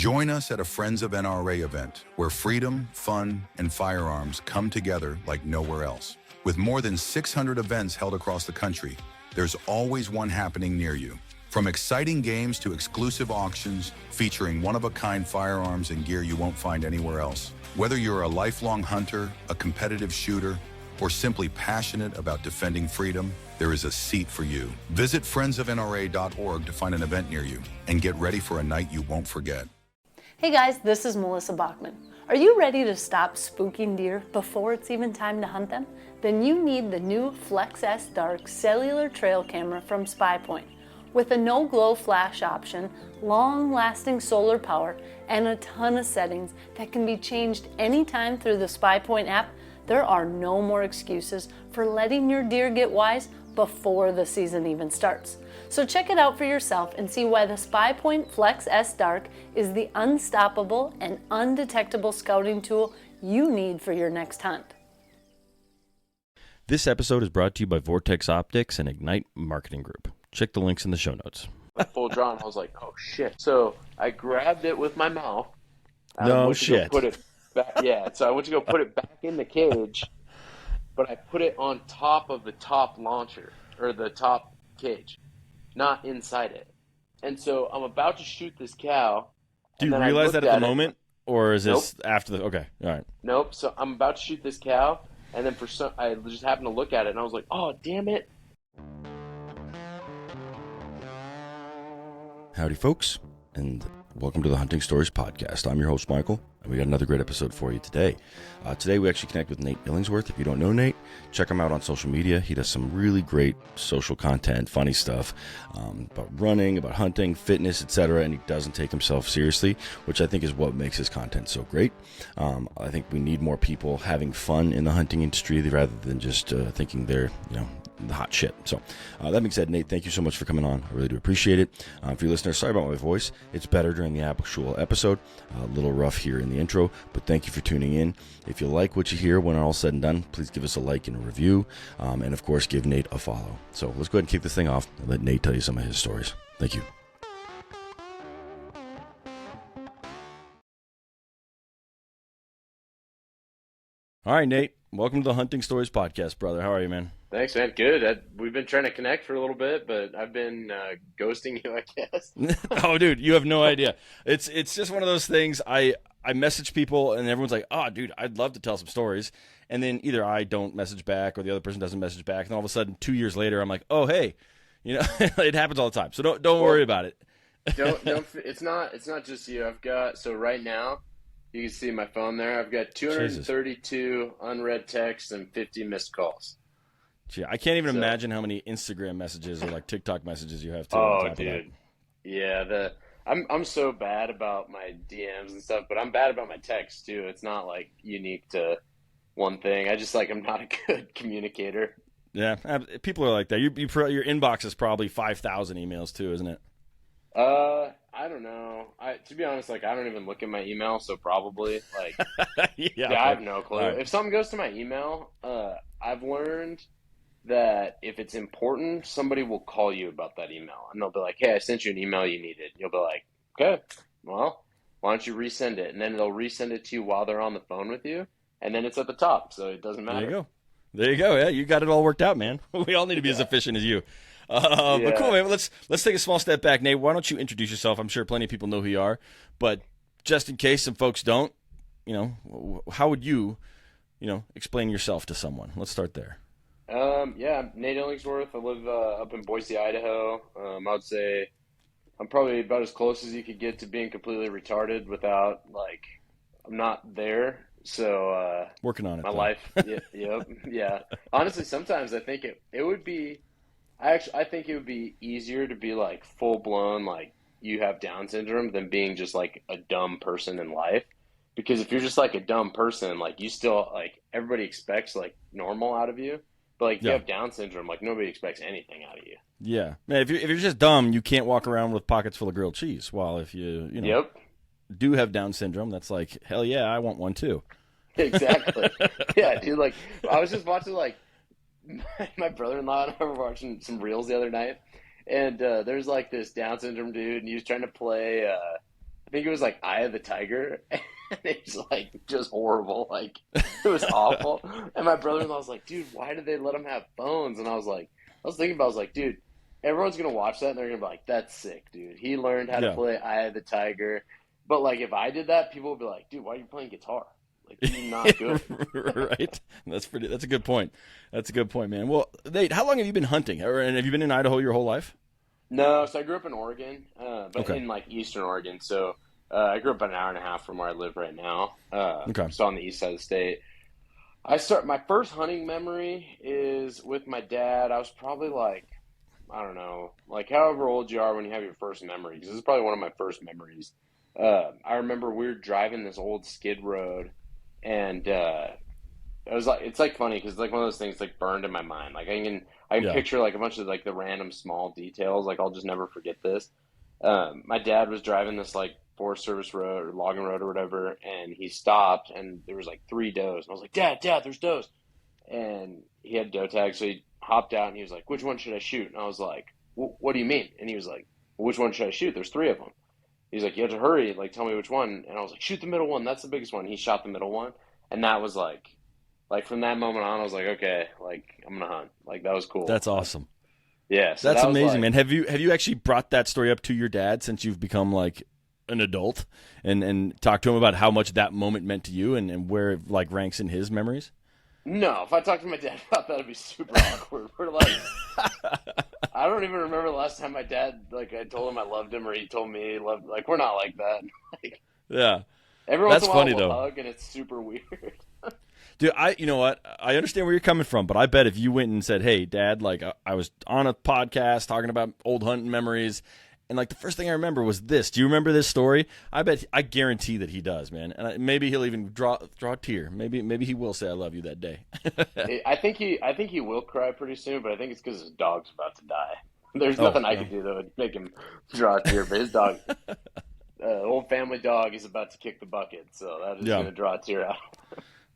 Join us at a Friends of NRA event where freedom, fun, and firearms come together like nowhere else. With more than 600 events held across the country, there's always one happening near you. From exciting games to exclusive auctions featuring one-of-a-kind firearms and gear you won't find anywhere else. Whether you're a lifelong hunter, a competitive shooter, or simply passionate about defending freedom, there is a seat for you. Visit friendsofnra.org to find an event near you and get ready for a night you won't forget. Hey guys, this is Melissa Bachman. Are you ready to stop spooking deer before it's even time to hunt them? Then you need the new Flex S Dark cellular trail camera from SpyPoint. With a no-glow flash option, long-lasting solar power, and a ton of settings that can be changed anytime through the SpyPoint app, there are no more excuses for letting your deer get wise before the season even starts. So check it out for yourself and see why the SpyPoint Flex S Dark is the unstoppable and undetectable scouting tool you need for your next hunt. This episode is brought to you by Vortex Optics and Ignite Marketing Group. Check the links in the show notes. Full drawn, I was like, oh shit. So I grabbed it with my mouth. No shit. Put it back, yeah, so I went to go put it back in the cage, but I put it on top of the top launcher, or the top cage, not inside it. And so I'm about to shoot this cow. Do you realize that at the moment? Or is this after the... Okay, all right. Nope, so I'm about to shoot this cow, and then I just happened to look at it, and I was like, oh, damn it. Howdy, folks, and welcome to the Hunting Stories Podcast. I'm your host, Michael, and we got another great episode for you today. Today, we actually connect with Nate Illingsworth. If you don't know Nate, check him out on social media. He does some really great social content, funny stuff about running, about hunting, fitness, etc., and he doesn't take himself seriously, which I think is what makes his content so great. I think we need more people having fun in the hunting industry rather than just thinking they're, the hot shit. So that being said, Nate, thank you so much for coming on. I really do appreciate it. For you listeners, sorry about my voice. It's better during the actual episode. A little rough here in the intro, but thank you for tuning in. If you like what you hear when all said and done, please give us a like and a review. And of course, give Nate a follow. So let's go ahead and kick this thing off and let Nate tell you some of his stories. Thank you. All right, Nate, welcome to the Hunting Stories Podcast, brother. How are you, man? Thanks, man. Good. We've been trying to connect for a little bit, but I've been ghosting you, I guess. Oh, dude, you have no idea. It's just one of those things. I message people, and everyone's like, oh, dude, I'd love to tell some stories. And then either I don't message back or the other person doesn't message back. And all of a sudden, 2 years later, I'm like, oh, hey, it happens all the time. So don't worry about it. It's not just you. So right now, you can see my phone there. I've got 232 unread texts and 50 missed calls. Gee, I can't even imagine how many Instagram messages or like TikTok messages you have too. Oh, dude. Yeah, I'm so bad about my DMs and stuff, but I'm bad about my texts too. It's not like unique to one thing. I just I'm not a good communicator. Yeah, people are like that. Your inbox is probably 5,000 emails too, isn't it? I don't know. To be honest, I don't even look at my email, so probably yeah, I have no clue. Right. If something goes to my email, I've learned that if it's important, somebody will call you about that email, and they'll be like, "Hey, I sent you an email you needed." You'll be like, "Okay, well, why don't you resend it?" And then they'll resend it to you while they're on the phone with you, and then it's at the top, so it doesn't matter. There you go. Yeah, you got it all worked out, man. We all need to be as efficient as you. But cool, man. Let's take a small step back, Nate. Why don't you introduce yourself? I'm sure plenty of people know who you are, but just in case some folks don't, how would you, explain yourself to someone? Let's start there. I'm Nate Illingsworth. I live up in Boise, Idaho. I would say I'm probably about as close as you could get to being completely retarded without I'm not there. So working on it. My life, yeah. Honestly, sometimes I think it would be. I think it would be easier to be full blown you have Down syndrome than being just a dumb person in life. Because if you're just a dumb person, you still everybody expects normal out of you. But you have Down syndrome, nobody expects anything out of you. Yeah, man. If you're just dumb, you can't walk around with pockets full of grilled cheese. While if you do have Down syndrome, that's hell yeah, I want one too. Exactly. Yeah, dude. I was just watching my brother-in-law and I were watching some reels the other night, and there's this Down syndrome dude, and he was trying to play think it was like Eye of the Tiger, and it was like just horrible. Like it was awful. And my brother-in-law was like, dude, why did they let them have phones? And I was thinking about, I was like, dude, everyone's gonna watch that and they're gonna be like, that's sick, dude. He learned how to play Eye of the Tiger. But like if I did that, people would be like, dude, why are you playing guitar? Like you're not good. Right? That's a good point. That's a good point, man. Well, Nate, how long have you been hunting? And have you been in Idaho your whole life? No, so I grew up in Oregon, but Okay. in like Eastern Oregon. So I grew up about an hour and a half from where I live right now. Okay. So on the east side of the state. My first hunting memory is with my dad. I was probably like, I don't know, like however old you are when you have your first memory, because this is probably one of my first memories. I remember we were driving this old skid road, and it was like, it's like funny because it's like one of those things like burned in my mind. Like I can picture like a bunch of like the random small details. Like I'll just never forget this. My dad was driving this like Forest Service road or logging road or whatever, and he stopped, and there was like 3 does, and I was like, Dad, there's does, and he had doe tags, so he hopped out and he was like, which one should I shoot? And I was like, what do you mean? And he was like, well, which one should I shoot? There's 3 of them. He's like, you have to hurry, like tell me which one. And I was like, shoot the middle one, that's the biggest one. He shot the middle one, and that was like from that moment on, I was like, okay, like I'm gonna hunt. Like that was cool. That's awesome. Yeah, so that's that was amazing, like, man. Have you actually brought that story up to your dad since you've become like an adult, and talked to him about how much that moment meant to you, and where it like ranks in his memories? No, if I talked to my dad about that, it'd be super awkward. We're like, I don't even remember the last time my dad, like, I told him I loved him, or he told me he loved. Like, we're not like that. Like, Yeah, every once that's in a while funny we'll though. hug, and it's super weird. Dude, you know what? I understand where you're coming from, but I bet if you went and said, "Hey, Dad, like I was on a podcast talking about old hunting memories, and like the first thing I remember was this. Do you remember this story?" I guarantee that he does, man. And maybe he'll even draw a tear. Maybe he will say, "I love you" that day. I think he will cry pretty soon, but I think it's because his dog's about to die. There's Oh, nothing I yeah. could do that would make him draw a tear, but his dog, old family dog, is about to kick the bucket, so that is going to draw a tear out.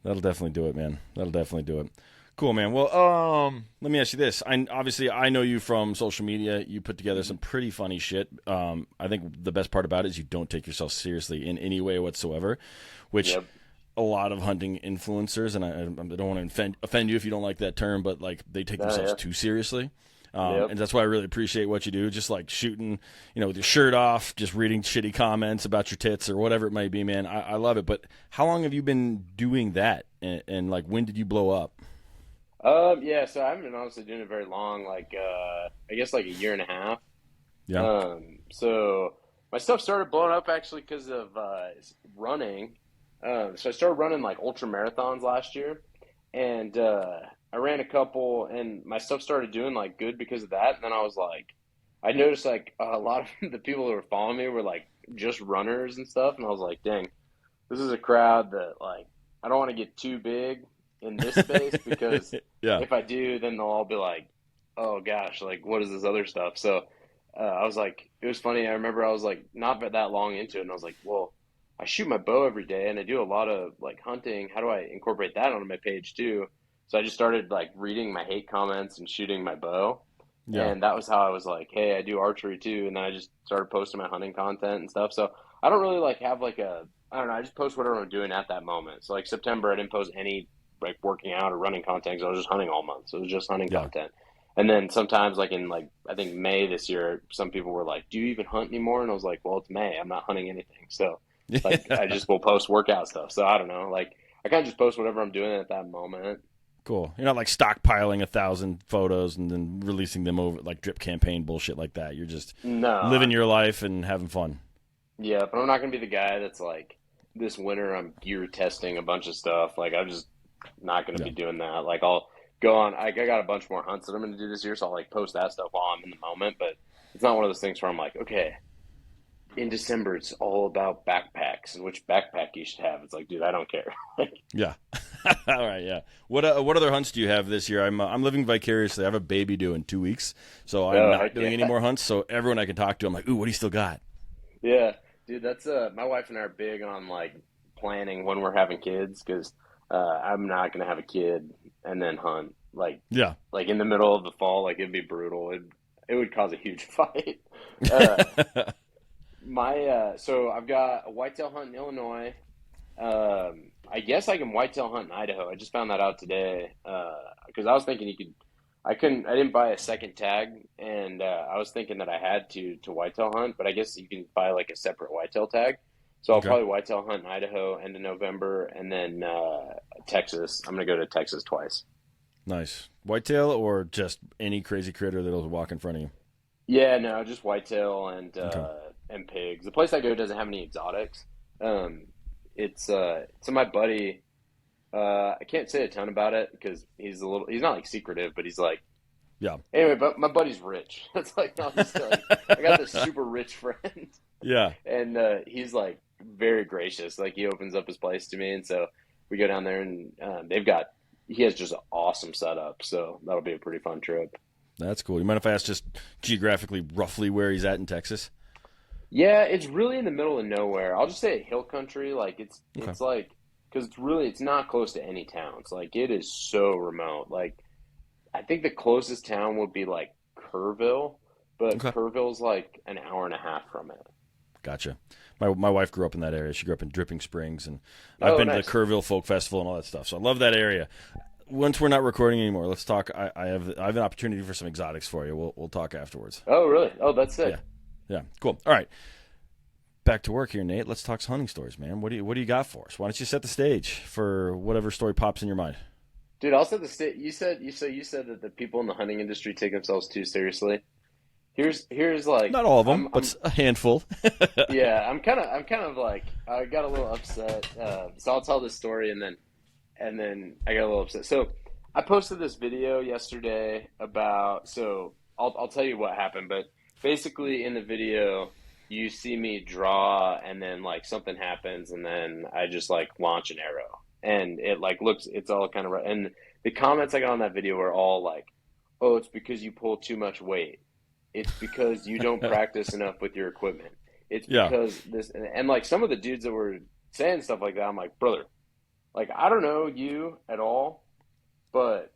That'll definitely do it, man. That'll definitely do it. Cool, man. Well, let me ask you this. I know you from social media. You put together some pretty funny shit. I think the best part about it is you don't take yourself seriously in any way whatsoever, which a lot of hunting influencers, and I don't want to offend you if you don't like that term, but like they take themselves too seriously. And that's why I really appreciate what you do. Just like shooting, with your shirt off, just reading shitty comments about your tits or whatever it might be, man. I love it. But how long have you been doing that? And like, when did you blow up? Yeah, so I haven't been honestly doing it very long, like, I guess like a year and a half. Yeah. So my stuff started blowing up actually because of, running. So I started running like ultra marathons last year, and, I ran a couple, and my stuff started doing like good because of that. And then I noticed like a lot of the people that were following me were like just runners and stuff. And I was like, dang, this is a crowd that like, I don't want to get too big in this space because if I do, then they'll all be like, oh gosh, like what is this other stuff? So I was like, it was funny. I remember I was like not that long into it, and I was like, well, I shoot my bow every day, and I do a lot of like hunting. How do I incorporate that onto my page too? So I just started like reading my hate comments and shooting my bow. Yeah. And that was how I was like, hey, I do archery too. And then I just started posting my hunting content and stuff. So I don't really like have like I don't know, I just post whatever I'm doing at that moment. So like September, I didn't post any like working out or running content because I was just hunting all month. So it was just hunting content. And then sometimes like in like, I think May this year, some people were like, do you even hunt anymore? And I was like, well, it's May. I'm not hunting anything. So like, I just will post workout stuff. So I don't know, like I kind of just post whatever I'm doing at that moment. Cool. You're not like stockpiling 1,000 photos and then releasing them over like drip campaign bullshit like that. You're just living your life and having fun. Yeah, but I'm not going to be the guy that's like, this winter I'm gear testing a bunch of stuff. Like, I'm just not going to be doing that. Like, I'll go on, I got a bunch more hunts that I'm going to do this year, so I'll like post that stuff while I'm in the moment. But it's not one of those things where I'm like, okay, in December it's all about backpacks and which backpack you should have. It's like, dude, I don't care. Yeah. All right, yeah. What other hunts do you have this year? I'm living vicariously. I have a baby due in 2 weeks, so I'm not doing any more hunts. So everyone I can talk to, I'm like, ooh, what do you still got? Yeah, dude, that's my wife and I are big on like planning when we're having kids because I'm not gonna have a kid and then hunt like in the middle of the fall. Like it'd be brutal. It would cause a huge fight. So I've got a whitetail hunt in Illinois. I guess I can whitetail hunt in Idaho. I just found that out today. Because I was thinking I didn't buy a second tag, and I was thinking that I had to whitetail hunt, but I guess you can buy like a separate whitetail tag. So I'll probably whitetail hunt in Idaho end of November, and then Texas. I'm gonna go to Texas twice. Nice. Whitetail or just any crazy critter that'll walk in front of you? Yeah, no, just whitetail and pigs. The place I go doesn't have any exotics. So my buddy. I can't say a ton about it because he's not like secretive, but he's like, yeah. Anyway, but my buddy's rich. That's like, I got this super rich friend. Yeah. And he's like very gracious. Like he opens up his place to me, and so we go down there, and he has just an awesome setup. So that'll be a pretty fun trip. That's cool. You mind if I ask just geographically, roughly where he's at in Texas? Yeah, it's really in the middle of nowhere. I'll just say hill country. Like it's like, because it's not close to any towns. Like it is so remote. Like I think the closest town would be like Kerrville, but Kerrville's like an hour and a half from it. Gotcha. My wife grew up in that area. She grew up in Dripping Springs, and I've been to the Kerrville Folk Festival and all that stuff. So I love that area. Once we're not recording anymore, let's talk. I have an opportunity for some exotics for you. We'll talk afterwards. Oh, really? Oh, that's sick. Yeah. Cool. All right. Back to work here, Nate. Let's talk hunting stories, man. What do you got for us? Why don't you set the stage for whatever story pops in your mind? Dude, I'll set the stage. You said that the people in the hunting industry take themselves too seriously. Here's like, not all of them, but a handful. Yeah, I'm kind of like, I got a little upset. So I'll tell this story and then I got a little upset. So I posted this video yesterday about. So I'll tell you what happened, but basically in the video you see me draw, and then like something happens, and then I just like launch an arrow, and it like it's all kind of, and the comments I got on that video were all like, "Oh, it's because you pull too much weight. It's because you don't practice enough with your equipment. It's because this," and like some of the dudes that were saying stuff like that, I'm like, brother, like I don't know you at all, but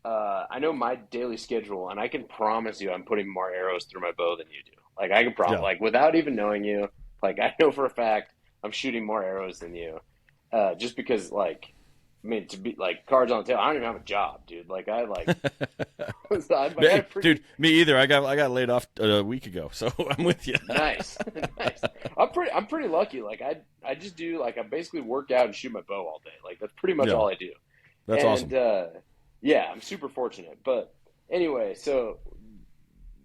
I know my daily schedule, and I can promise you I'm putting more arrows through my bow than you do. Like I can promise, like without even knowing you, like I know for a fact I'm shooting more arrows than you, just because like, I mean, to be like cards on the table, I don't even have a job, dude. Like I like, dude, me either. I got laid off a week ago, so I'm with you. Nice. I'm pretty lucky. Like I just do, like I basically work out and shoot my bow all day. Like that's pretty much all I do. That's awesome. Yeah, I'm super fortunate. But anyway, so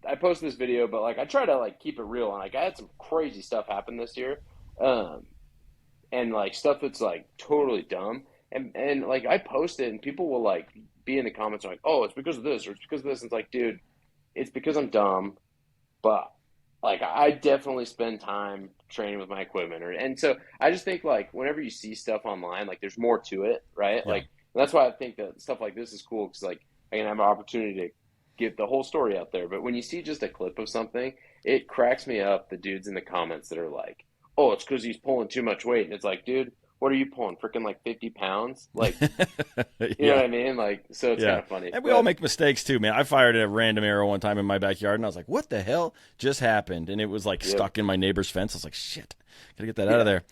I posted this video, but like I try to like keep it real, and like I had some crazy stuff happen this year, and like stuff that's like totally dumb, and like I post it, and people will like be in the comments like, "Oh, it's because of this," or "It's because of this." And it's like, dude, it's because I'm dumb, but like I definitely spend time training with my equipment, and so I just think like whenever you see stuff online, like there's more to it, right? Yeah. Like, and that's why I think that stuff like this is cool, because like I can have an opportunity to get the whole story out there. But when you see just a clip of something, it cracks me up, the dudes in the comments that are like, "Oh, it's because he's pulling too much weight." And it's like, dude, what are you pulling? Freaking like 50 pounds? Like, you know what I mean? Like, so it's kind of funny. And we all make mistakes too, man. I fired a random arrow one time in my backyard, and I was like, what the hell just happened? And it was like stuck in my neighbor's fence. I was like, shit, gotta get that out of there.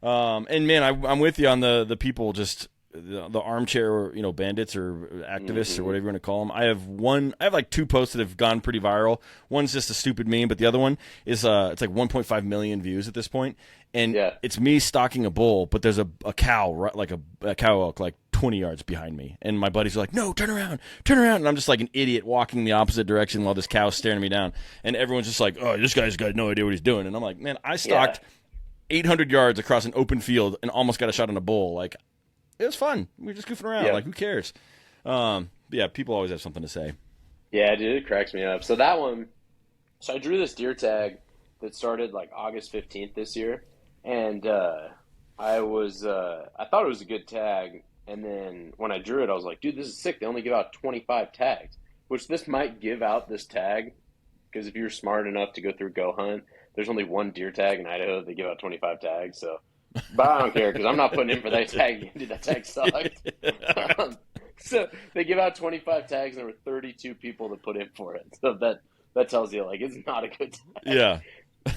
And man, I'm with you on the people just, the armchair, bandits or activists or whatever you want to call them. I have like two posts that have gone pretty viral. One's just a stupid meme, but the other one is it's like 1.5 million views at this point. And it's me stalking a bull, but there's a cow, right, like a cow elk, like 20 yards behind me. And my buddies are like, "No, turn around. And I'm just like an idiot walking the opposite direction while this cow's staring me down. And everyone's just like, "Oh, this guy's got no idea what he's doing." And I'm like, man, I stalked 800 yards across an open field and almost got a shot on a bull. Like, it was fun. We were just goofing around. Like, who cares? Yeah, people always have something to say. Yeah, dude, it cracks me up. So that one, so I drew this deer tag that started like August 15th this year. And I thought it was a good tag. And then when I drew it, I was like, dude, this is sick. They only give out 25 tags, which this might give out this tag. Because if you're smart enough to go through Go Hunt, there's only one deer tag in Idaho. They give out 25 tags. So, but I don't care, because I'm not putting in for that tag. Dude, that tag sucked. So they give out 25 tags, and there were 32 people that put in for it. So that tells you, like, it's not a good tag. Yeah.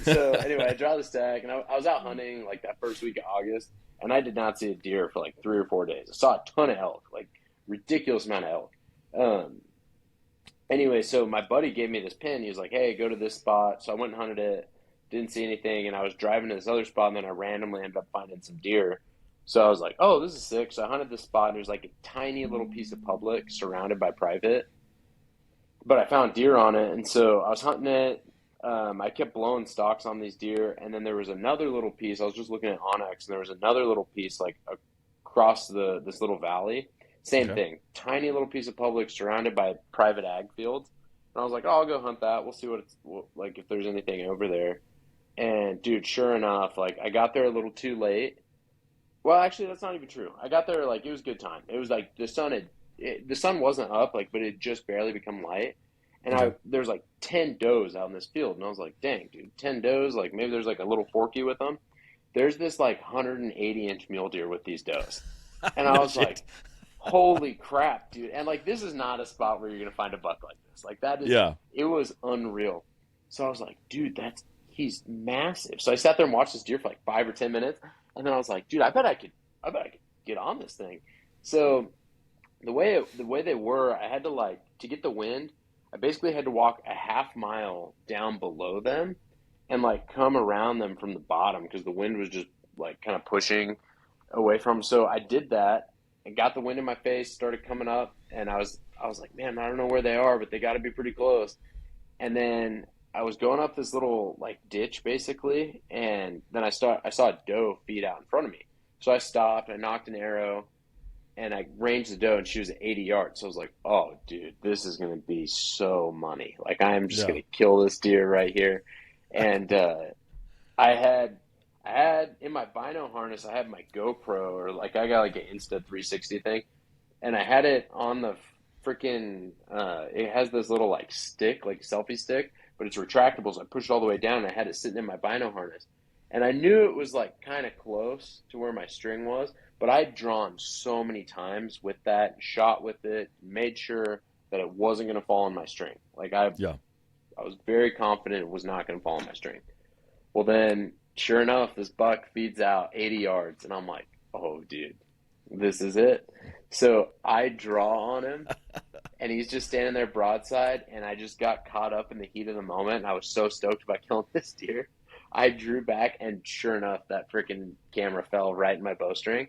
So anyway, I draw the stack, and I was out hunting like that first week of August, and I did not see a deer for like 3 or 4 days. I saw a ton of elk, like ridiculous amount of elk. Um, anyway, so my buddy gave me this pin. He was like, "Hey, go to this spot." So I went and hunted it. Didn't see anything, and I was driving to this other spot, and then I randomly ended up finding some deer. So I was like, "Oh, this is sick." So I hunted this spot, and there's like a tiny little piece of public surrounded by private, but I found deer on it, and so I was hunting it. I kept blowing stalks on these deer, and then there was another little piece. I was just looking at onX, and there was another little piece like across this little valley. Same Okay. thing, tiny little piece of public surrounded by private ag fields. And I was like, "Oh, I'll go hunt that. We'll see what it's like if there's anything over there." And dude, sure enough, like I got there a little too late. Well, actually, that's not even true. I got there like it was good time. It was like the sun wasn't up, like, but it had just barely become light. And Okay. there's like 10 does out in this field, and I was like, dang, dude, 10 does. Like maybe there's like a little forky with them. There's this like 180-inch mule deer with these does, and I No was shit. like, holy crap, dude! And like this is not a spot where you're gonna find a buck like this. Like that is, Yeah. it was unreal. So I was like, dude, he's massive. So I sat there and watched this deer for like 5 or 10 minutes, and then I was like, dude, I bet I could get on this thing. So the way they were, I had to like to get the wind. I basically had to walk a half mile down below them and like come around them from the bottom because the wind was just like kind of pushing away from 'em. So I did that and got the wind in my face, started coming up, and I was like, man, I don't know where they are, but they got to be pretty close. And then I was going up this little like ditch basically, and then I saw a doe feed out in front of me. So I stopped, I knocked an arrow, and I ranged the doe, and she was at 80 yards. So I was like, "Oh, dude, this is gonna be so money! Like I am just Yeah. gonna kill this deer right here." And I had I had in my bino harness, I had my GoPro, or like I got like an Insta 360 thing, and I had it on the freaking. It has this little like stick, like selfie stick, but it's retractable. So I pushed it all the way down, and I had it sitting in my bino harness, and I knew it was like kind of close to where my string was, but I'd drawn so many times with that, shot with it, made sure that it wasn't going to fall on my string. Like Yeah. I was very confident it was not going to fall on my string. Well, then, sure enough, this buck feeds out 80 yards, and I'm like, oh, dude, this is it. So I draw on him, and he's just standing there broadside, and I just got caught up in the heat of the moment, and I was so stoked about killing this deer. I drew back, and sure enough, that freaking camera fell right in my bowstring,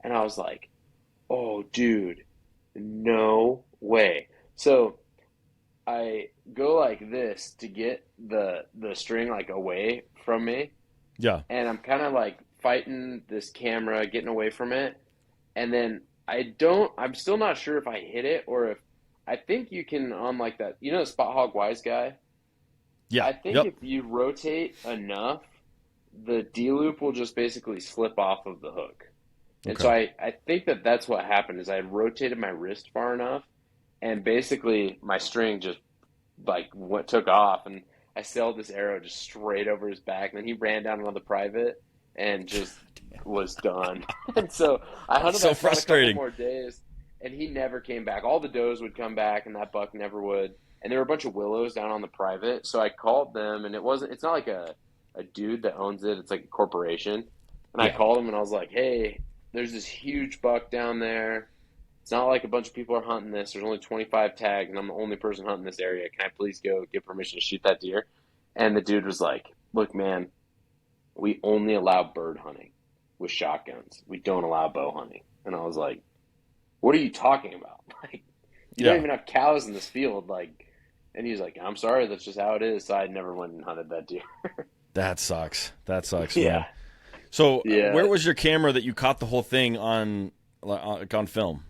and I was like, oh, dude, no way. So I go like this to get the string like away from me, Yeah. and I'm kind of like fighting this camera, getting away from it, and then I'm still not sure if I hit it or if I think you can on like that, you know, the Spot Hog Wise guy. Yeah. I think Yep. if you rotate enough, the D loop will just basically slip off of the hook. And so Okay. I think that that's what happened is I had rotated my wrist far enough, and basically my string just like what took off, and I sailed this arrow just straight over his back, and then he ran down another private and just was done. And so I hunted So that spot a couple frustrating. more days, and he never came back. All the does would come back, and that buck never would. And there were a bunch of willows down on the private, so I called them, and it's not like a dude that owns it, it's like a corporation. And I Yeah. called him, and I was like, hey, there's this huge buck down there. It's not like a bunch of people are hunting this. There's only 25 tags, and I'm the only person hunting this area. Can I please go get permission to shoot that deer? And the dude was like, look, man, we only allow bird hunting with shotguns. We don't allow bow hunting. And I was like, what are you talking about? Like, you don't Yeah. even have cows in this field. Like, and he's like, I'm sorry, that's just how it is. So I never went and hunted that deer. That sucks. That sucks, Yeah. man. So, Yeah. where was your camera that you caught the whole thing like, on film?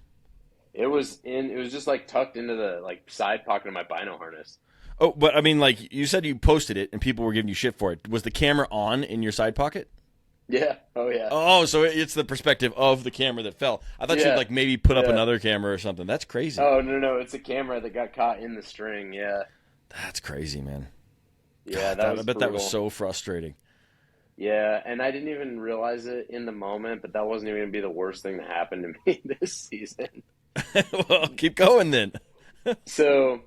It was just like tucked into the like side pocket of my bino harness. Oh, but I mean, like you said, you posted it and people were giving you shit for it. Was the camera on in your side pocket? Yeah. Oh yeah. Oh, so it's the perspective of the camera that fell. I thought Yeah. you'd like maybe put up Yeah. another camera or something. That's crazy. Oh no, it's a camera that got caught in the string. Yeah. That's crazy, man. Yeah, God, that was I bet that was brutal. so frustrating. Yeah, and I didn't even realize it in the moment, but that wasn't even gonna be the worst thing that happened to me this season. Well, keep going then. So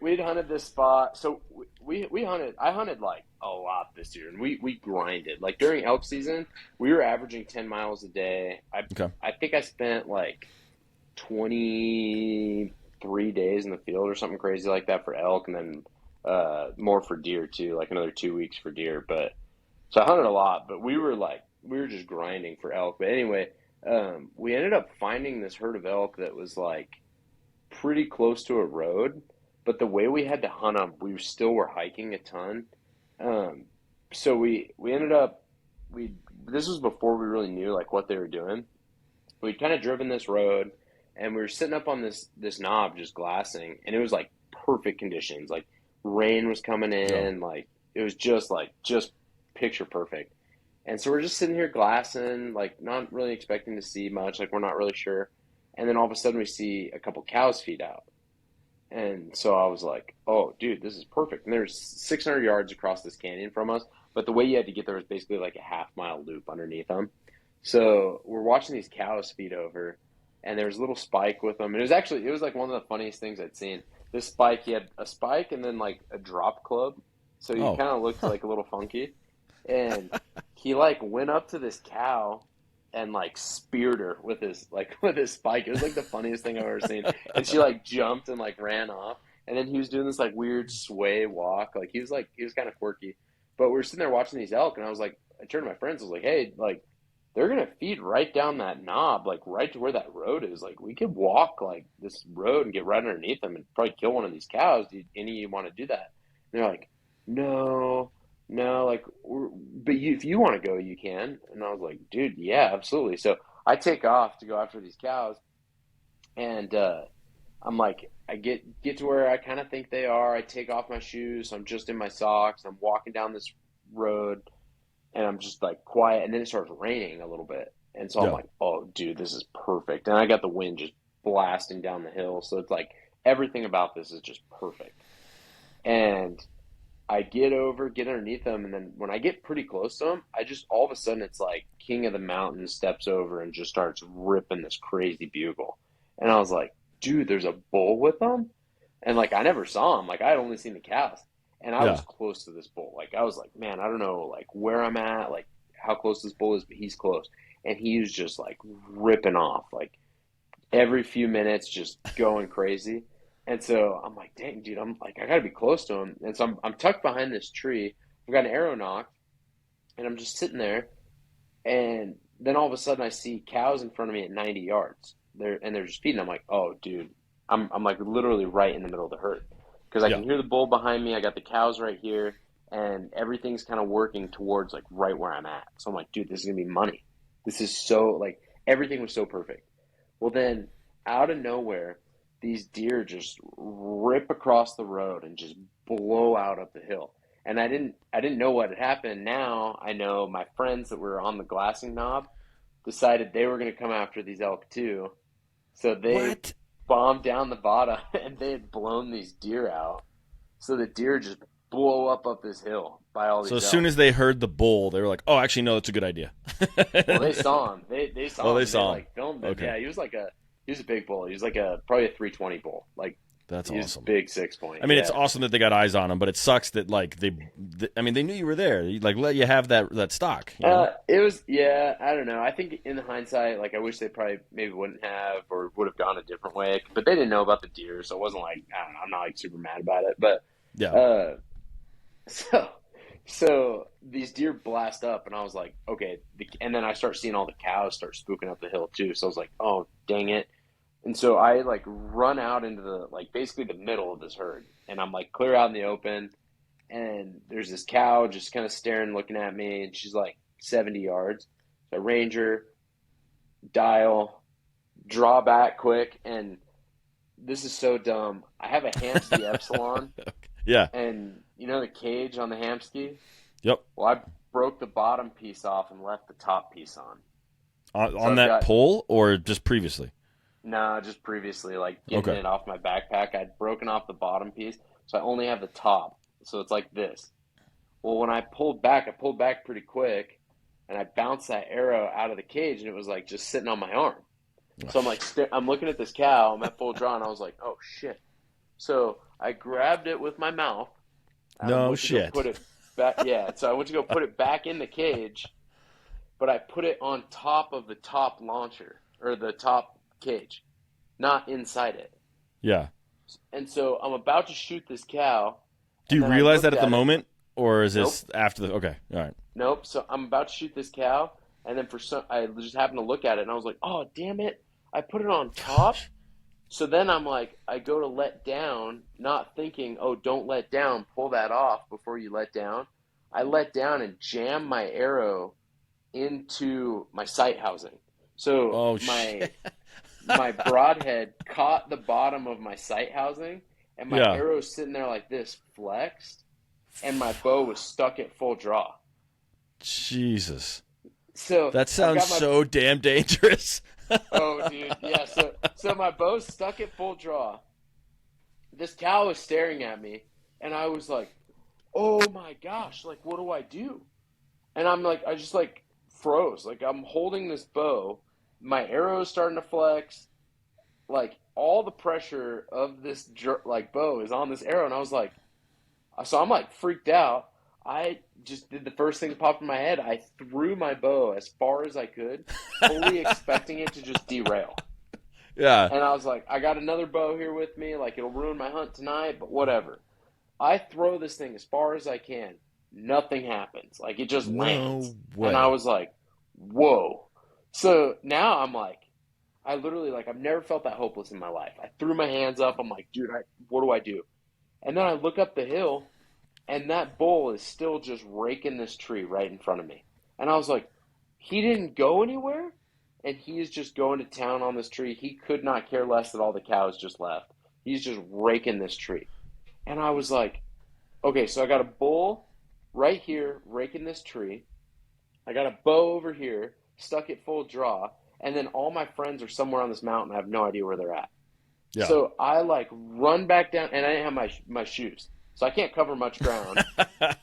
we'd hunted this spot. So we hunted. I hunted like a lot this year, and we grinded. Like during elk season, we were averaging 10 miles a day. Okay. I think I spent like 23 days in the field or something crazy like that for elk, and then more for deer too, like another 2 weeks for deer. But so I hunted a lot, but we were just grinding for elk. But anyway, we ended up finding this herd of elk that was like pretty close to a road, but the way we had to hunt them, we still were hiking a ton. So we ended up this was before we really knew like what they were doing. We'd kind of driven this road, and we were sitting up on this knob just glassing, and it was like perfect conditions. Like rain was coming in, like it was just picture perfect. And so we're just sitting here glassing, like not really expecting to see much, like we're not really sure. And then all of a sudden we see a couple cows feed out. And so I was like, oh, dude, this is perfect. And there's 600 yards across this canyon from us, but the way you had to get there was basically like a half-mile loop underneath them. So we're watching these cows feed over, and there was a little spike with them. And it was like one of the funniest things I'd seen. This spike, he had a spike and then like a drop club. So he kind of looked like a little funky. And he like went up to this cow and like speared her with his spike. It was like the funniest thing I've ever seen. And she like jumped and like ran off. And then he was doing this like weird sway walk. Like he was kind of quirky. But we were sitting there watching these elk, and I turned to my friends, I was like, hey, like they're gonna feed right down that knob, like right to where that road is. Like we could walk like this road and get right underneath them and probably kill one of these cows. Do any of you want to do that? And they're like, no, like, but if you want to go, you can. And I was like, dude, yeah, absolutely. So I take off to go after these cows, and I'm like, I get to where I kind of think they are. I take off my shoes. I'm just in my socks. I'm walking down this road, and I'm just like quiet. And then it starts raining a little bit, and so I'm like, oh, dude, this is perfect. And I got the wind just blasting down the hill, so it's like everything about this is just perfect. And I get underneath them, and then when I get pretty close to them, I just all of a sudden it's like King of the Mountain steps over and just starts ripping this crazy bugle. And I was like, dude, there's a bull with them? And like I never saw him. Like I had only seen the cows. And I was close to this bull. Like I was like, man, I don't know like where I'm at, like how close this bull is, but he's close. And he was just like ripping off, like every few minutes just going crazy. And so I'm like, dang, dude, I'm like, I got to be close to him. And so I'm tucked behind this tree. I've got an arrow nocked, and I'm just sitting there. And then all of a sudden I see cows in front of me at 90 yards. They're just feeding. I'm like, oh, dude, I'm like literally right in the middle of the herd, because I can hear the bull behind me. I got the cows right here, and everything's kind of working towards like right where I'm at. So I'm like, dude, this is going to be money. This is so like everything was so perfect. Well, then out of nowhere, these deer just rip across the road and just blow out up the hill. And I didn't know what had happened. Now I know my friends that were on the glassing knob decided they were going to come after these elk too. So they bombed down the bottom, and they had blown these deer out. So the deer just blow up this hill by all these elk. So as soon as they heard the bull, they were like, oh, actually, no, that's a good idea. Well, they saw him. They saw him. They saw him. Like, filmed him. Okay. Yeah, he was a big bull. He was like probably a 320 bull. Like that's he was awesome. Big 6-point. I mean, it's awesome that they got eyes on him, but it sucks that like they knew you were there. Like let you have that stock. You know? It was I don't know. I think in hindsight, like I wish they probably maybe wouldn't have or would have gone a different way. But they didn't know about the deer, so it wasn't like I don't know. I'm not like super mad about it, but yeah. So these deer blast up, and I was like, okay. And then I start seeing all the cows start spooking up the hill too. So I was like, oh dang it. And so I like run out into the like basically the middle of this herd, and I'm like clear out in the open, and there's this cow just kind of staring, looking at me, and she's like 70 yards. So I range her, dial, draw back quick, and this is so dumb. I have a Hamsky Epsilon. Yeah. And you know the cage on the Hamsky? Yep. Well, I broke the bottom piece off and left the top piece on. On that pole or just previously? No, just previously, like getting it off my backpack. I'd broken off the bottom piece, so I only have the top. So it's like this. Well, when I pulled back pretty quick, and I bounced that arrow out of the cage, and it was like just sitting on my arm. So I'm like, I'm looking at this cow. I'm at full draw, and I was like, oh shit. So I grabbed it with my mouth, No went to go shit. put it back. Yeah, so I went to go put it back in the cage, but I put it on top of the top launcher or the top cage, not inside it. Yeah. And so I'm about to shoot this cow. Do and you then I realize that looked at the it. moment, or is Nope. this after the? Okay, all right. Nope. So I'm about to shoot this cow, and then I just happened to look at it, and I was like, "Oh, damn it! I put it on top." So then I'm like, I go to let down, not thinking, "Oh, don't let down. Pull that off before you let down." I let down and jam my arrow into my sight housing. So Oh my shit. my broadhead caught the bottom of my sight housing, and my Yeah. arrow's sitting there like this, flexed, and my bow was stuck at full draw. Jesus. So That I've sounds got my so damn dangerous. oh dude, yeah. So my bow's stuck at full draw. This cow was staring at me, and I was like, "Oh my gosh! Like, what do I do?" And I'm like, I just like froze. Like I'm holding this bow, my arrow is starting to flex. Like all the pressure of this like bow is on this arrow, and I was like, so I'm like freaked out. I just did the first thing that popped in my head. I threw my bow as far as I could, fully expecting it to just derail. Yeah. And I was like, I got another bow here with me. Like it'll ruin my hunt tonight, but whatever. I throw this thing as far as I can. Nothing happens. Like it just lands. way. And I was like, whoa. So now I'm like, I literally like I've never felt that hopeless in my life. I threw my hands up. I'm like, dude, what do I do? And then I look up the hill, and that bull is still just raking this tree right in front of me. And I was like, he didn't go anywhere, and he is just going to town on this tree. He could not care less that all the cows just left. He's just raking this tree. And I was like, okay, so I got a bull right here raking this tree. I got a bow over here stuck at full draw, and then all my friends are somewhere on this mountain. I have no idea where they're at. Yeah. So I like run back down, and I didn't have my shoes, so I can't cover much ground.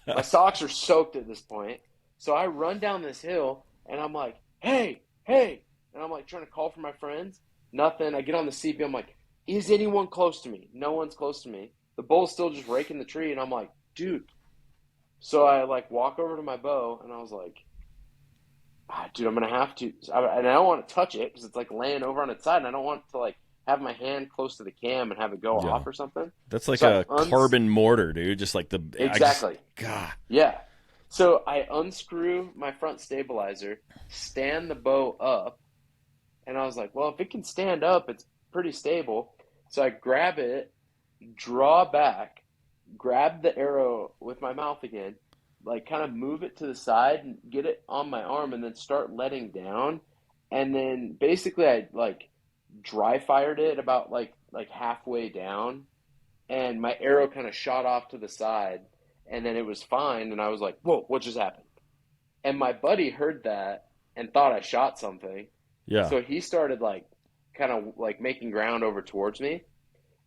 My socks are soaked at this point. So I run down this hill, and I'm like, hey, hey. And I'm like trying to call for my friends. Nothing. I get on the CB. I'm like, is anyone close to me? No one's close to me. The bull's still just raking the tree, and I'm like, dude. So I like walk over to my bow, and I was like, dude, I'm going to have to. And I don't want to touch it because it's like laying over on its side, and I don't want to like have my hand close to the cam and have it go off or something. That's like so a carbon mortar, dude. Just like the exactly. God. Yeah. So I unscrew my front stabilizer, stand the bow up, and I was like, well, if it can stand up, it's pretty stable. So I grab it, draw back, grab the arrow with my mouth again, like kind of move it to the side and get it on my arm, and then start letting down. And then basically I like dry fired it about like halfway down, and my arrow kind of shot off to the side, and then it was fine. And I was like, whoa, what just happened? And my buddy heard that and thought I shot something. Yeah. So he started like kind of like making ground over towards me.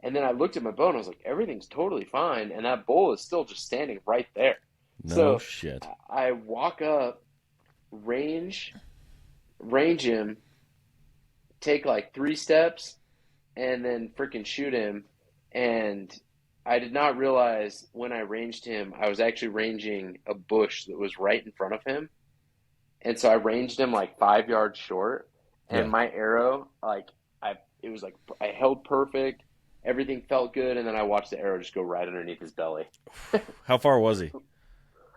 And then I looked at my bow, and I was like, everything's totally fine. And that bull is still just standing right there. No shit. I walk up, range him, take like 3 steps, and then freaking shoot him. And I did not realize when I ranged him, I was actually ranging a bush that was right in front of him. And so I ranged him like 5 yards short. And my arrow, like it was like I held perfect. Everything felt good, and then I watched the arrow just go right underneath his belly. How far was he?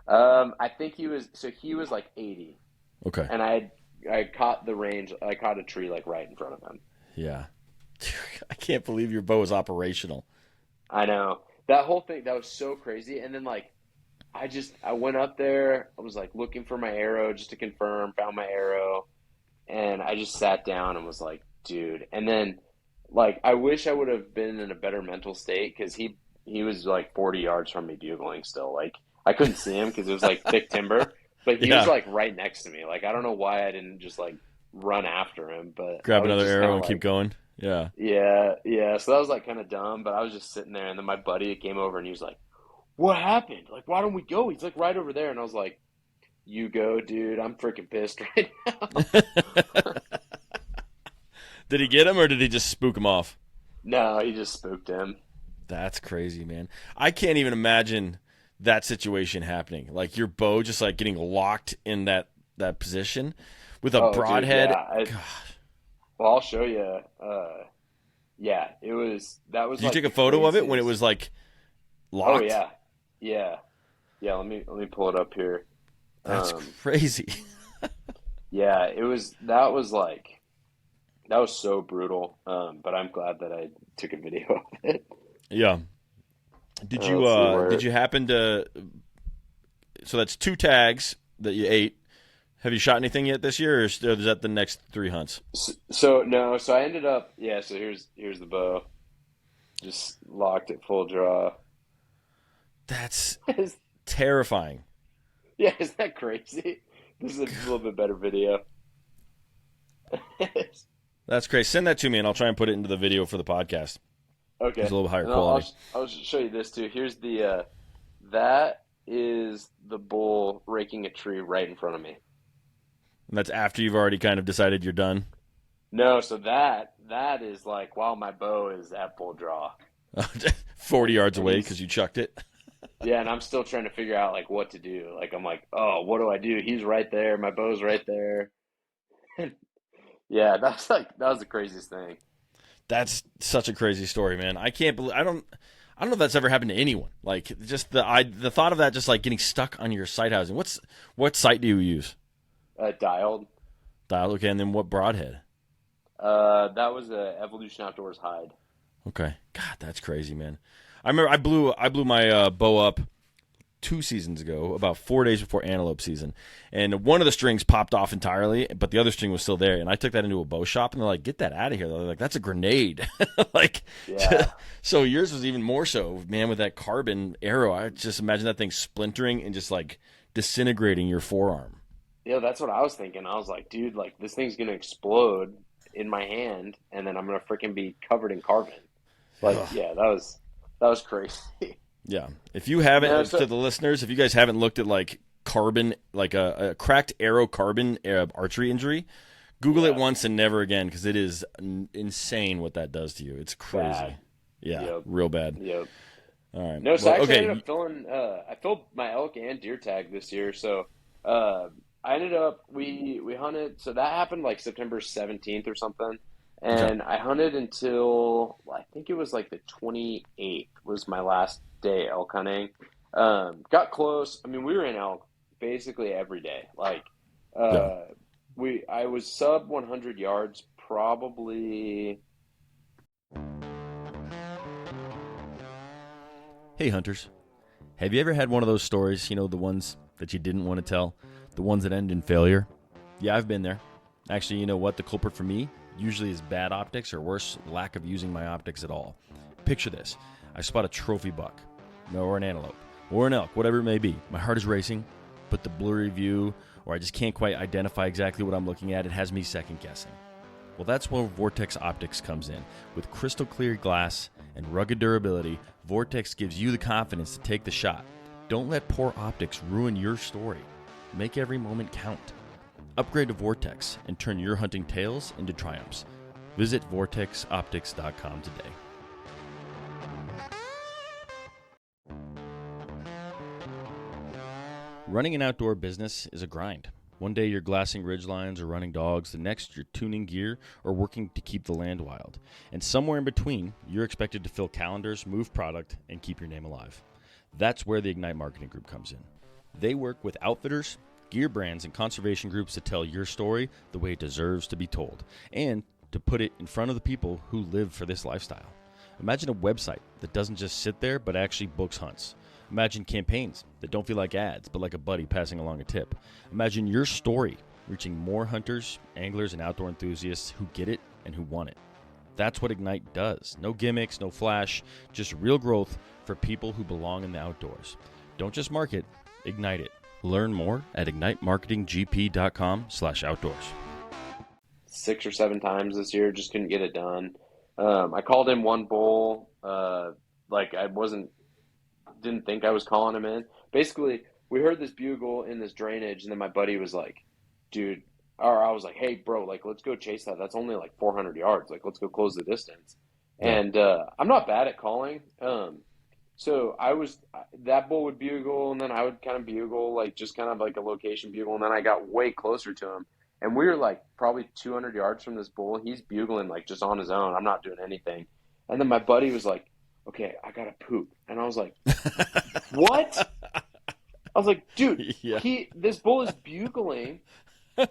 I think he was like 80. Okay. And I caught the range. I caught a tree like right in front of him. Yeah. I can't believe your bow is operational. I know. That whole thing, that was so crazy. And then like I went up there, I was like looking for my arrow just to confirm, found my arrow, and I just sat down and was like, dude. And then like I wish I would have been in a better mental state, because he was like 40 yards from me bugling still. Like I couldn't see him because it was like thick timber, but he was like right next to me. Like I don't know why I didn't just like run after him, but grab another arrow and keep going. Yeah. Yeah. So that was like kind of dumb, but I was just sitting there, and then my buddy came over and he was like, what happened? Like, why don't we go? He's like right over there. And I was like, you go, dude. I'm freaking pissed right now. Did he get him, or did he just spook him off? No, he just spooked him. That's crazy, man. I can't even imagine that situation happening, like your bow just like getting locked in that position with a broadhead. Dude, yeah, well, I'll show you. Yeah, that was Did you like take the a photo of it when it craziest. was like Oh locked? yeah. Let me pull it up here. That's Um, crazy. yeah, that was so brutal. But I'm glad that I took a video of it. Yeah. Let's see Did where. you happen to? So that's 2 tags that you ate. Have you shot anything yet this year, or is that the next 3 hunts? So no, so I ended up. Yeah, so here's the bow. Just locked at full draw. That's Is- terrifying. yeah, isn't that crazy? This is a little bit better video. That's crazy. Send that to me, and I'll try and put it into the video for the podcast. Okay, It's a little bit higher and quality. I'll show you this too. Here's the that is the bull raking a tree right in front of me. And that's after you've already kind of decided you're done. No, so that is like while my bow is at full draw. 40 yards And away he's because you chucked it. yeah, and I'm still trying to figure out like what to do. Like I'm like, oh, what do I do? He's right there, my bow's right there. Yeah, that was the craziest thing. That's such a crazy story, man. I can't believe I don't know if that's ever happened to anyone. Like just the thought of that just like getting stuck on your sight housing. What sight do you use? Dialed. Dial, okay, and then what broadhead? That was a Evolution Outdoors hide. Okay. God, that's crazy, man. I remember I blew my bow up 2 seasons ago, about 4 days before antelope season, and one of the strings popped off entirely, but the other string was still there. And I took that into a bow shop, and they're like, "Get that out of here!" They're like, "That's a grenade." Like, Yeah. so yours was even more so, man, with that carbon arrow. I just imagine that thing splintering and just like disintegrating your forearm. Yeah, that's what I was thinking. I was like, dude, like this thing's gonna explode in my hand, and then I'm gonna freaking be covered in carbon. But Ugh. yeah, that was crazy. Yeah. If you haven't, No, so to the listeners, if you guys haven't looked at like carbon, like a cracked arrow carbon archery injury, Google it yeah, once and never again because it is insane what that does to you. It's crazy. bad. Yeah, Yep. real bad. Yep. All right. No, so Well, I actually ended okay. up filling. I filled my elk and deer tag this year. So I ended up we hunted. So that happened like September 17th or something, Okay. and I hunted until I think it was like the 28th was my last day elk hunting. Got close. I mean, we were in elk basically every day. Like Yeah. I was sub 100 yards probably. Hey, hunters. Have you ever had one of those stories, you know, the ones that you didn't want to tell, the ones that end in failure? Yeah, I've been there. Actually, you know what? The culprit for me usually is bad optics or worse, lack of using my optics at all. Picture this. I spot a trophy buck, or an antelope, or an elk, whatever it may be. My heart is racing, but the blurry view, or I just can't quite identify exactly what I'm looking at, it has me second guessing. Well, that's where Vortex Optics comes in. With crystal clear glass and rugged durability, Vortex gives you the confidence to take the shot. Don't let poor optics ruin your story. Make every moment count. Upgrade to Vortex and turn your hunting tales into triumphs. Visit vortexoptics.com today. Running an outdoor business is a grind. One day you're glassing ridgelines or running dogs, the next you're tuning gear or working to keep the land wild. And somewhere in between, you're expected to fill calendars, move product, and keep your name alive. That's where the Ignite Marketing Group comes in. They work with outfitters, gear brands, and conservation groups to tell your story the way it deserves to be told, and to put it in front of the people who live for this lifestyle. Imagine a website that doesn't just sit there, but actually books hunts. Imagine campaigns that don't feel like ads, but like a buddy passing along a tip. Imagine your story reaching more hunters, anglers, and outdoor enthusiasts who get it and who want it. That's what Ignite does. No gimmicks, no flash, just real growth for people who belong in the outdoors. Don't just market, ignite it. Learn more at ignitemarketinggp.com/outdoors. 6 or 7 times this year, just couldn't get it done. I called in one bull. Like I didn't think I was calling him in. Basically, we heard this bugle in this drainage, and then my buddy was like, dude, or I was like, hey, bro, like, let's go chase that. That's only like 400 yards. Like, let's go close the distance. Yeah. And I'm not bad at calling. So that bull would bugle, and then I would kind of bugle, like just kind of like a location bugle, and then I got way closer to him, and we were like probably 200 yards from this bull. He's bugling like just on his own. I'm not doing anything, and then my buddy was like, "Okay, I gotta poop," and I was like, "What?" I was like, "Dude, Yeah. this bull is bugling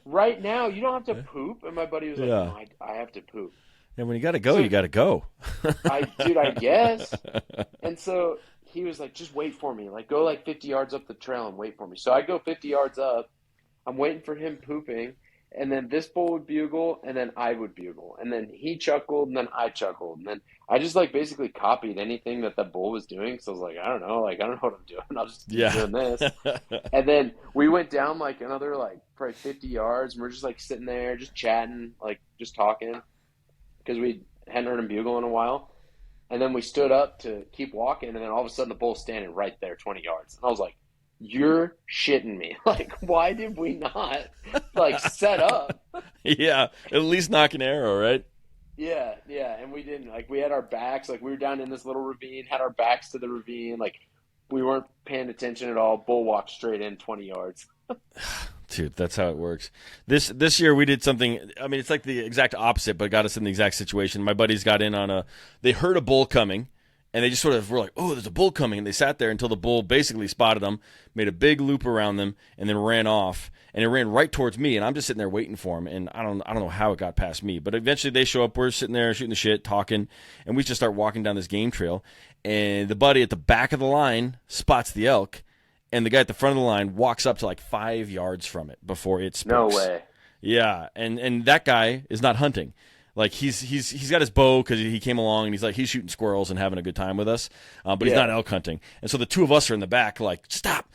right now. You don't have to poop." And my buddy was like, Yeah. "No, I have to poop." And when you got to go, So you got to go. I guess. And so he was like, just wait for me. Like, go like 50 yards up the trail and wait for me. So I go 50 yards up. I'm waiting for him pooping. And then this bull would bugle, and then I would bugle. And then he chuckled, and then I chuckled. And then I just like basically copied anything that the bull was doing. So I was like, I don't know. Like, I don't know what I'm doing. I'll just keep doing this. And then we went down like another like probably 50 yards. And we're just like sitting there, just chatting, like just talking because we hadn't heard him bugle in a while. And then we stood up to keep walking, and then all of a sudden the bull's standing right there, 20 yards. And I was like, you're shitting me. Like, why did we not, like, set up? Yeah, at least knock an arrow, right? Yeah, and we didn't. Like, we had our backs, like, we were down in this little ravine, had our backs to the ravine. Like, we weren't paying attention at all. Bull walked straight in 20 yards. Dude, that's how it works. This year we did something. I mean, it's like the exact opposite, but got us in the exact situation. My buddies got in on they heard a bull coming, and they just sort of were like, "Oh, there's a bull coming," and they sat there until the bull basically spotted them, made a big loop around them, and then ran off. And it ran right towards me, and I'm just sitting there waiting for him. And I don't know how it got past me, but eventually they show up. We're sitting there shooting the shit, talking, and we just start walking down this game trail. And the buddy at the back of the line spots the elk. And the guy at the front of the line walks up to like 5 yards from it before it speaks. No way. Yeah, and that guy is not hunting. Like he's got his bow because he came along and he's shooting squirrels and having a good time with us, but he's not elk hunting. And so the two of us are in the back like stop,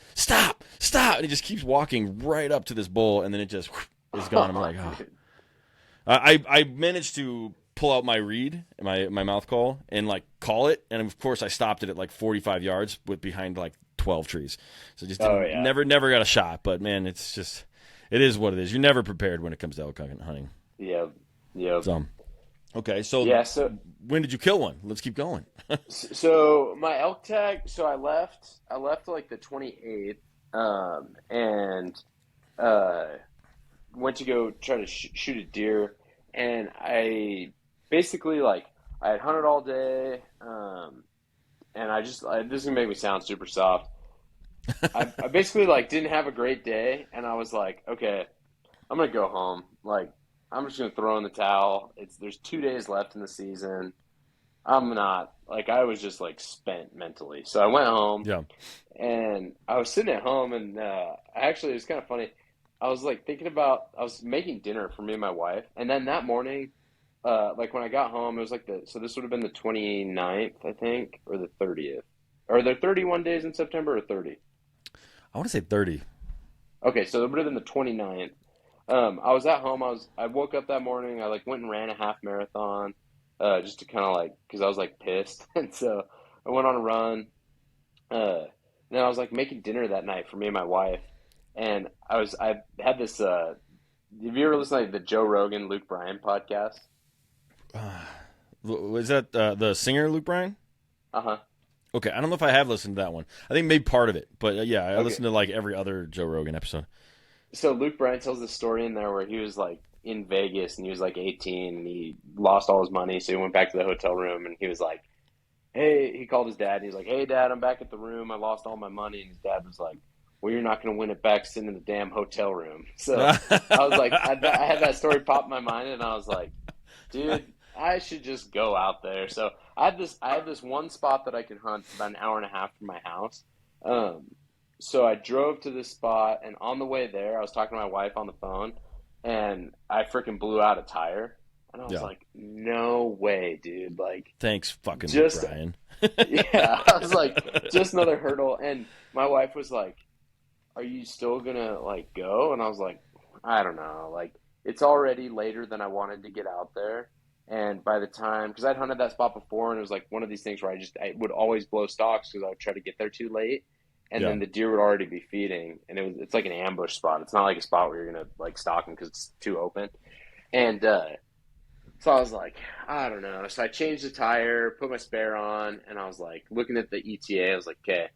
and he just keeps walking right up to this bull, and then it just is gone. I'm like, oh. I managed to pull out my reed, my mouth call, and like call it, and of course I stopped it at like 45 yards with behind like 12 trees. So just never got a shot. But man, it is what it is. You're never prepared when it comes to elk hunting. Yeah. So, okay. So when did you kill one? Let's keep going. So my elk tag. So I left like the 28th, and went to go try to shoot a deer, and I basically like I had hunted all day, and this is gonna make me sound super soft. I basically like didn't have a great day, and I was like, okay, I'm gonna go home. Like, I'm just gonna throw in the towel. There's 2 days left in the season. I'm not like I was just like spent mentally. So I went home. Yeah. And I was sitting at home, and actually it was kind of funny. I was like I was making dinner for me and my wife, and then that morning, like when I got home, it was like so this would have been the 29th, I think, or the 30th. Are there 31 days in September or 30? I want to say 30. Okay, so it would have been the 29th. I was at home. I woke up that morning. I like went and ran a half marathon, just to kind of like because I was like pissed, and so I went on a run. Then I was like making dinner that night for me and my wife, and I had this. Have you ever listened to like, the Joe Rogan Luke Bryan podcast? Was that the singer Luke Bryan? Uh-huh. Okay, I don't know if I have listened to that one. I think maybe part of it, but yeah, I listened to like every other Joe Rogan episode. So Luke Bryan tells this story in there where he was like in Vegas and he was like 18 and he lost all his money, so he went back to the hotel room and he was like, "Hey," he called his dad. And he's like, "Hey, Dad, I'm back at the room. I lost all my money." And his dad was like, "Well, you're not going to win it back sitting in the damn hotel room." So I was like, I had that story pop in my mind, and I was like, dude, I should just go out there. So I had this one spot that I could hunt about an hour and a half from my house. So I drove to this spot, and on the way there, I was talking to my wife on the phone, and I freaking blew out a tire. And I was like, no way, dude. Like, thanks, fucking Brian. Yeah, I was like, just another hurdle. And my wife was like, "Are you still gonna like go?" And I was like, "I don't know. Like, it's already later than I wanted to get out there." And by the time, because I'd hunted that spot before, and it was like one of these things where I would always blow stalks because I would try to get there too late, and then the deer would already be feeding, and it's like an ambush spot. It's not like a spot where you're gonna like stalk them because it's too open. And So I was like, I don't know. So I changed the tire, put my spare on, and I was like, looking at the ETA, I was like, okay,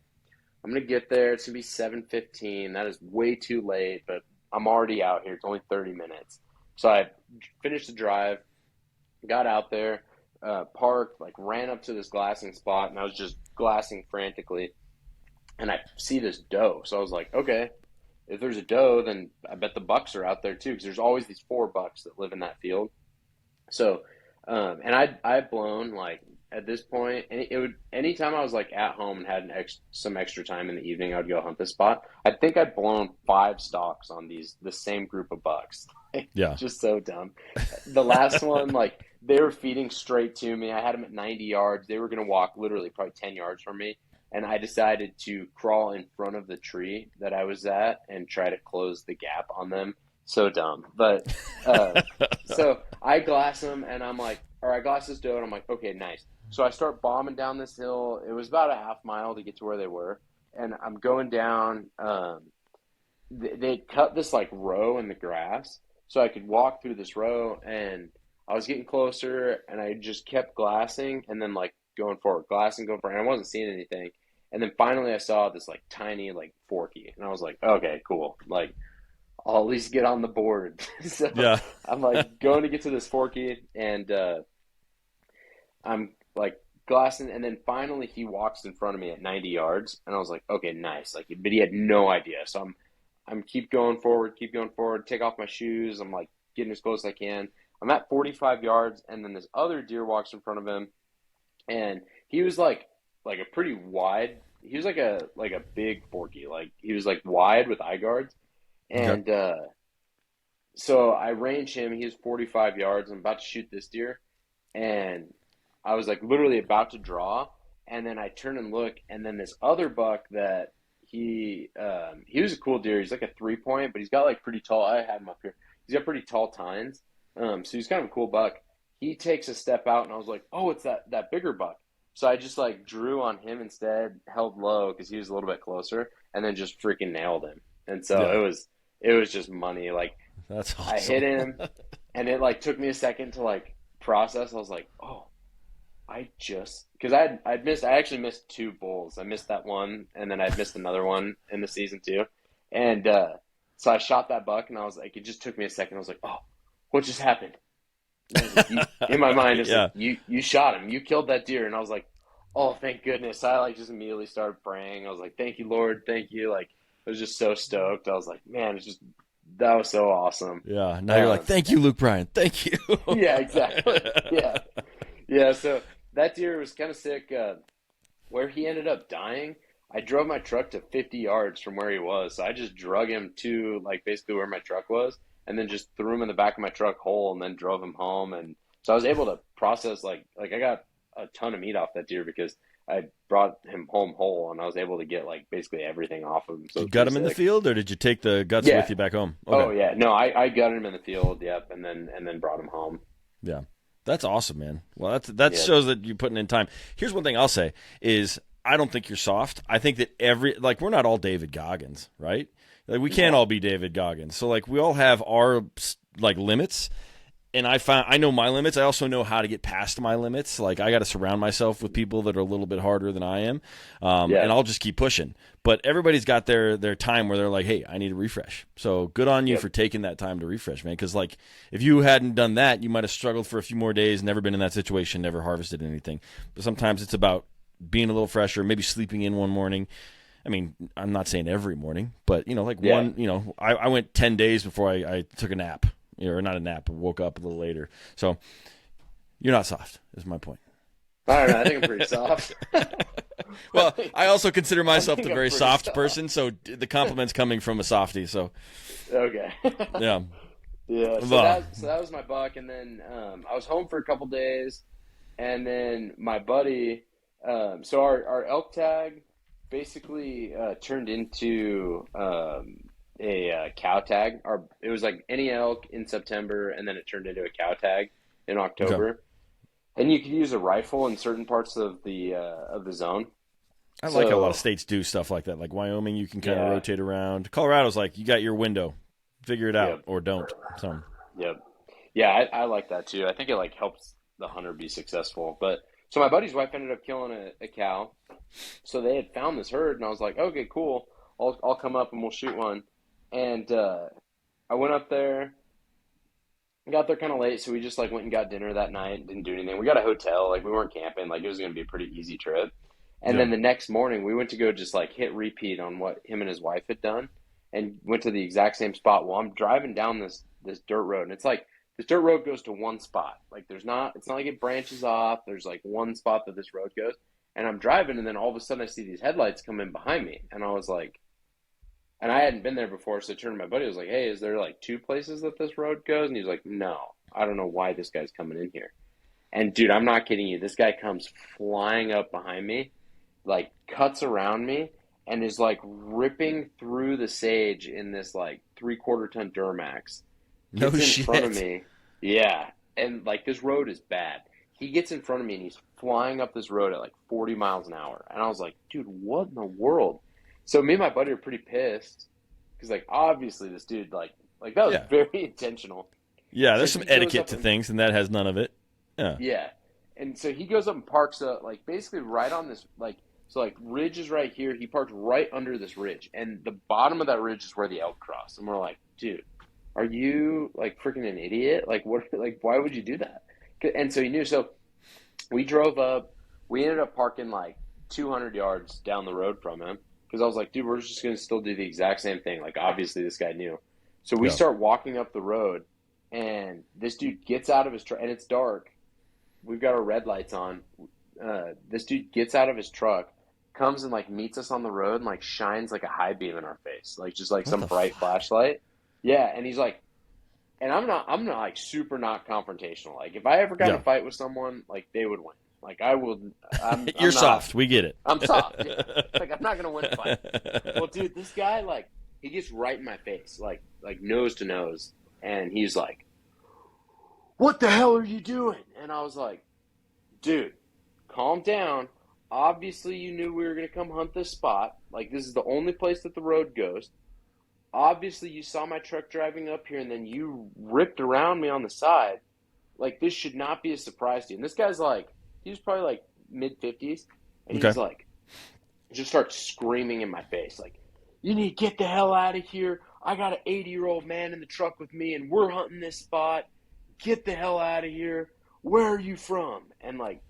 I'm gonna get there. It's gonna be 7:15. That is way too late, but I'm already out here. It's only 30 minutes. So I finished the drive, got out there, parked, like ran up to this glassing spot, and I was just glassing frantically. And I see this doe. So I was like, okay, if there's a doe, then I bet the bucks are out there too, because there's always these 4 bucks that live in that field. So, and I'd blown like at this point, and it would anytime I was like at home and had some extra time in the evening, I would go hunt this spot. I think I'd blown 5 stalks on the same group of bucks. Yeah. Just so dumb. The last one, like they were feeding straight to me. I had them at 90 yards. They were gonna walk literally probably 10 yards from me. And I decided to crawl in front of the tree that I was at and try to close the gap on them. So dumb. But so I glass them, and I glass this doe, and I'm like, okay, nice. So I start bombing down this hill. It was about a half mile to get to where they were. And I'm going down. They cut this like row in the grass so I could walk through this row, and I was getting closer, and I just kept glassing and then like going forward, glassing, going forward. And I wasn't seeing anything. And then finally I saw this like tiny like forky, and I was like, okay, cool. Like I'll at least get on the board. So Yeah. I'm like going to get to this forky, and I'm like glassing, and then finally he walks in front of me at 90 yards, and I was like, okay, nice. Like, but he had no idea. So I'm keep going forward, take off my shoes. I'm like getting as close as I can. I'm at 45 yards, and then this other deer walks in front of him, and he was like a pretty wide. He was like a big forky. Like he was like wide with eye guards, and so I range him. He was 45 yards. I'm about to shoot this deer, and I was like literally about to draw, and then I turn and look, and then this other buck that he was a cool deer. He's like a 3-point, but he's got like pretty tall. I have him up here. He's got pretty tall tines. So he's kind of a cool buck. He takes a step out, and I was like, oh, it's that bigger buck. So I just like drew on him instead, held low because he was a little bit closer, and then just freaking nailed him. And so it was just money. Like That's awesome. I hit him, and it like took me a second to like process. I was like, oh, because I actually missed 2 bulls. I missed that one, and then I missed another one in the season too. And so I shot that buck, and I was like, it just took me a second. I was like, oh, what just happened? In my mind, it's like, you shot him, you killed that deer, and I was like, oh, thank goodness. I like just immediately started praying. I was like, thank you, Lord, thank you. Like I was just so stoked. I was like, man, that was so awesome. Yeah. Now you're like, thank you, Luke Bryan. Thank you. Yeah, exactly. Yeah. So that deer was kind of sick. Where he ended up dying, I drove my truck to 50 yards from where he was. So I just drug him to like basically where my truck was, and then just threw him in the back of my truck whole, and then drove him home. And so I was able to process like I got a ton of meat off that deer because I brought him home whole, and I was able to get like basically everything off of him. So you gut him in the field, or did you take the guts with you back home? Okay. Oh yeah, no, I gutted him in the field. Yep, and then brought him home. Yeah, that's awesome, man. Well, that shows that you're putting in time. Here's one thing I'll say is I don't think you're soft. I think that we're not all David Goggins, right? Like we can't all be David Goggins. So like we all have our like limits. And I know my limits. I also know how to get past my limits. Like I got to surround myself with people that are a little bit harder than I am, and I'll just keep pushing. But everybody's got their time where they're like, "Hey, I need a refresh." So good on you for taking that time to refresh, man. Because like if you hadn't done that, you might have struggled for a few more days, never been in that situation, never harvested anything. But sometimes it's about being a little fresher, maybe sleeping in one morning. I mean, I'm not saying every morning, but one. I went 10 days before I took a nap. Or not a nap, but woke up a little later. So you're not soft, is my point. I don't know. I think I'm pretty soft. Well, I also consider myself the very soft person, so the compliment's coming from a softie. So okay. Yeah. Yeah. So that was my buck, and then I was home for a couple days, and then my buddy. So our elk tag basically turned into. A cow tag. It was like any elk in September, and then it turned into a cow tag in October. Okay. And you could use a rifle in certain parts of the zone. I like how a lot of states do stuff like that. Like Wyoming, you can kind of rotate around. Colorado's like you got your window, figure it out or don't. So. Yep. Yeah, I like that too. I think it like helps the hunter be successful. But so my buddy's wife ended up killing a cow. So they had found this herd, and I was like, okay, cool. I'll come up and we'll shoot one. And I went up there, got there kind of late, so we just like went and got dinner that night. Didn't do anything. We got a hotel, like we weren't camping. Like it was gonna be a pretty easy trip. And Yeah. then the next morning, we went to go just like hit repeat on what him and his wife had done, and went to the exact same spot. Well, I'm driving down this dirt road, and it's like this dirt road goes to one spot. Like it's not like it branches off. There's like one spot that this road goes, and I'm driving, and then all of a sudden I see these headlights come in behind me, and I was like, and I hadn't been there before, so I turned to my buddy. I was like, "Hey, is there like two places that this road goes?" And he's like, "No, I don't know why this guy's coming in here." And dude, I'm not kidding you. This guy comes flying up behind me, like cuts around me, and is like ripping through the sage in this like 3/4 ton Duramax. No Gets in shit. front of me. Yeah. And like this road is bad. He gets in front of me and he's flying up this road at like 40 miles an hour. And I was like, dude, what in the world? So me and my buddy are pretty pissed because like obviously this dude like that was Yeah. very intentional. Yeah, there's So some he goes etiquette up to and things, and that has none of it. Yeah. yeah. And so he goes up and parks up, like basically right on this, like, so like ridge is right here. He parks right under this ridge. And the bottom of that ridge is where the elk cross. And we're like, dude, are you like freaking an idiot? Like, what, like, why would you do that? And so he knew. So we drove up. We ended up parking like 200 yards down the road from him because I was like, dude, we're just going to still do the exact same thing. Like, obviously, this guy knew. So we Yeah. start walking up the road, and this dude gets out of his truck, and it's dark. We've got our red lights on. This dude gets out of his truck, comes and like meets us on the road, and like shines like a high beam in our face, like just like What some the bright fuck? flashlight. Yeah, and he's like, and I'm not like super not confrontational. Like if I ever got in Yeah. a fight with someone, like they would win. Like I will. You're I'm not, soft. We get it. I'm soft. Yeah. Like I'm not gonna win a fight. Well, dude, this guy like he gets right in my face, like nose to nose, and he's like, "What the hell are you doing?" And I was like, "Dude, calm down. Obviously, you knew we were gonna come hunt this spot. Like this is the only place that the road goes. Obviously, you saw my truck driving up here, and then you ripped around me on the side. Like this should not be a surprise to you." And this guy's like, he was probably like mid-50s, and Okay. he's like, just starts screaming in my face, like, "You need to get the hell out of here. I got an 80-year-old man in the truck with me, and we're hunting this spot. Get the hell out of here. Where are you from?" And like,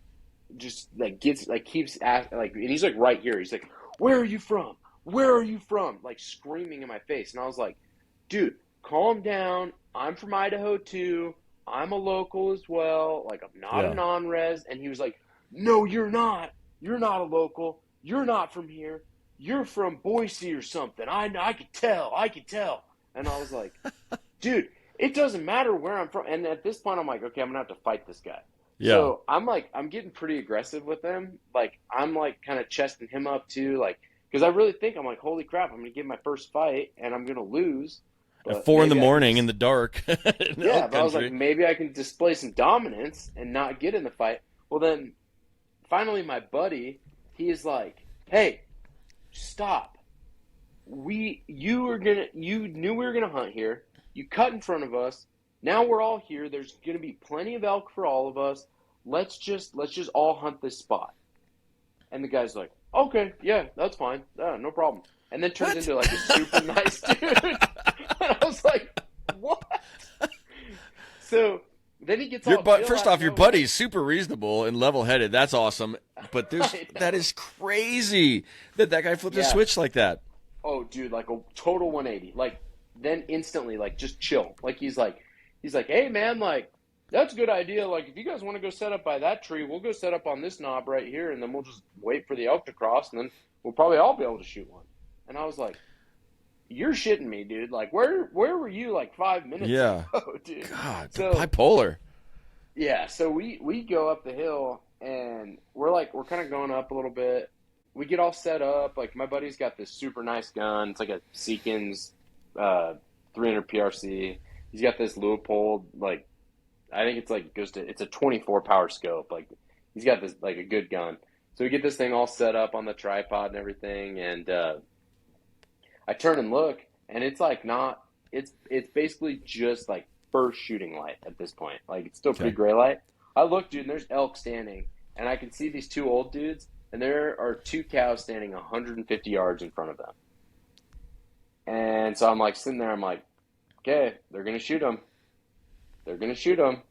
just like gets like keeps asking, like, and he's like right here. He's like, "Where are you from? Where are you from?" Like screaming in my face, and I was like, "Dude, calm down. I'm from Idaho too. I'm a local as well. Like I'm not Yeah. a non-res." And he was like, "No, you're not. You're not a local. You're not from here. You're from Boise or something. I could tell. I could tell." And I was like, "Dude, it doesn't matter where I'm from." And at this point, I'm like, okay, I'm gonna have to fight this guy. Yeah. So I'm getting pretty aggressive with him. Like I'm like kind of chesting him up too, like because I really think I'm like, holy crap, I'm gonna get my first fight and I'm gonna lose. At But 4 in the maybe I can morning just- in the dark. In yeah, elk but I was like, country. maybe I can display some dominance and not get in the fight. Well, then finally, my buddy, he is like, "Hey, stop. You knew we were gonna hunt here. You cut in front of us. Now we're all here. There's gonna be plenty of elk for all of us. Let's just all hunt this spot." And the guy's like, "Okay, yeah, that's fine. No problem." And then turns What? into like a super nice dude. And I was like, "What?" So then he gets all chill First out off, of your nowhere. buddy's super reasonable and level-headed. That's awesome. But I know. that is crazy that guy flipped a Yeah. switch like that. Oh, dude, like a total 180. Like then instantly, like just chill. Like he's like, "Hey man, like that's a good idea. Like if you guys want to go set up by that tree, we'll go set up on this knob right here, and then we'll just wait for the elk to cross, and then we'll probably all be able to shoot one." And I was like, "You're shitting me, dude. Like where were you like 5 minutes Yeah. ago, dude?" God, So bipolar. yeah, so we go up the hill and we're kind of going up a little bit. We get all set up. Like my buddy's got this super nice gun. It's like a Seekins 300 PRC. He's got this Leupold, like I think it's like it's a 24 power scope. Like he's got this like a good gun. So we get this thing all set up on the tripod and everything, and I turn and look, and it's like not. It's basically just like first shooting light at this point. Like, it's still pretty gray light. I look, dude, and there's elk standing, and I can see these two old dudes, and there are two cows standing 150 yards in front of them. And so I'm like sitting there, I'm like, okay, they're going to shoot them. They're going to shoot them.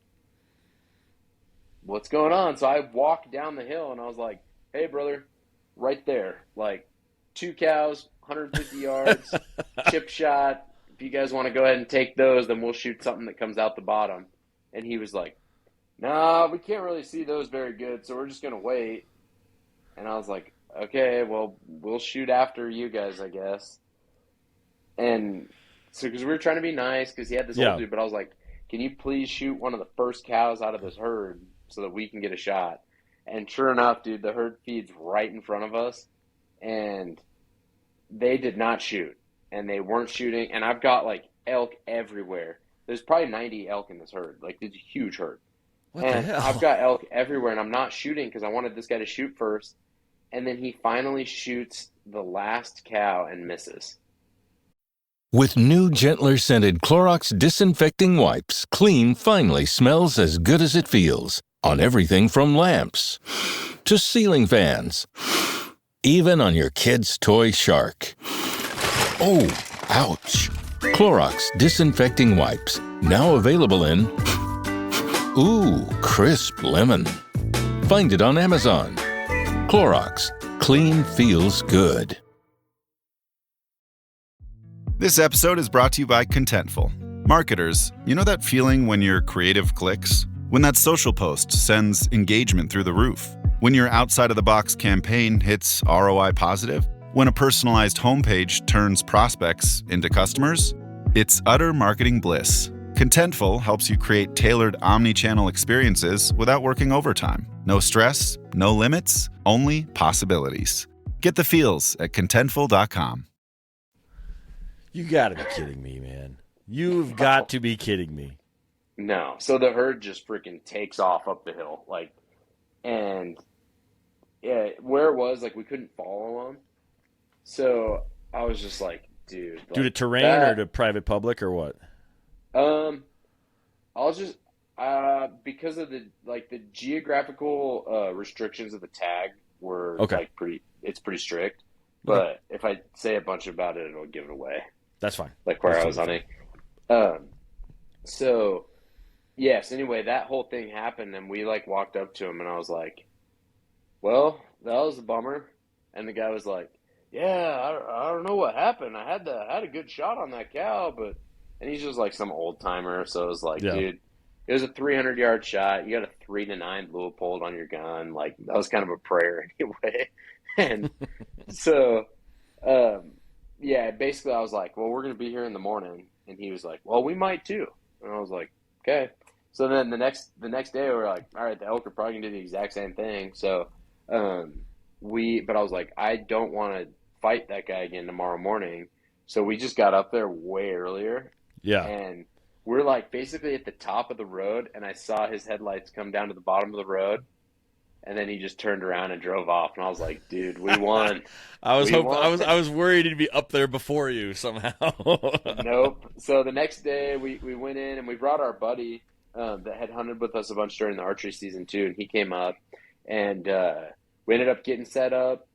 What's going on? So I walked down the hill, and I was like, hey, brother, right there, like, two cows, 150 yards, chip shot. If you guys want to go ahead and take those, then we'll shoot something that comes out the bottom. And he was like, nah, we can't really see those very good, so we're just going to wait. And I was like, okay, well, we'll shoot after you guys, I guess. And so, because we were trying to be nice, because he had this old dude, but I was like, can you please shoot one of the first cows out of this herd so that we can get a shot? And sure enough, dude, the herd feeds right in front of us, and they did not shoot, and they weren't shooting, and I've got, like, elk everywhere. There's probably 90 elk in this herd. Like, it's a huge herd. What and the hell? I've got elk everywhere, and I'm not shooting because I wanted this guy to shoot first, and then he finally shoots the last cow and misses. With new, gentler scented Clorox disinfecting wipes, clean finally smells as good as it feels on everything from lamps to ceiling fans, even on your kid's toy shark. Oh, ouch. Clorox disinfecting wipes, now available in crisp lemon. Find it on Amazon. Clorox, clean feels good. This episode is brought to you by Contentful. Marketers, you know that feeling when your creative clicks? When that social post sends engagement through the roof? When your outside-of-the-box campaign hits ROI positive? When a personalized homepage turns prospects into customers? It's utter marketing bliss. Contentful helps you create tailored omni-channel experiences without working overtime. No stress, no limits, only possibilities. Get the feels at Contentful.com. You got to be kidding me, man. You've got to be kidding me. No. So the herd just freaking takes off up the hill. Like, and yeah, where it was, like, we couldn't follow them. So I was just like, dude. Due to terrain or to private public or what? I was just, because of the geographical restrictions of the tag were like it's pretty strict. But if I say a bunch about it, it'll give it away. That's fine. Like where I was hunting. So, yes, anyway, that whole thing happened, and we, like, walked up to him, and I was like, well, that was a bummer. And the guy was like, yeah, I don't know what happened. I had a good shot on that cow, but... And he's just, like, some old-timer, so it was like, dude, it was a 300-yard shot. You got a 3-9 Leupold on your gun. Like, that was kind of a prayer anyway. And so... yeah, basically I was like, well, we're going to be here in the morning. And he was like, well, we might too. And I was like, okay. So then the next day we were like, all right, the elk are probably going to do the exact same thing. So but I was like, I don't want to fight that guy again tomorrow morning. So we just got up there way earlier. Yeah. And we're like basically at the top of the road, and I saw his headlights come down to the bottom of the road. And then he just turned around and drove off, and I was like, "Dude, we won." I was worried he'd be up there before you somehow. Nope. So the next day, we went in and we brought our buddy that had hunted with us a bunch during the archery season too, and he came up, and we ended up getting set up,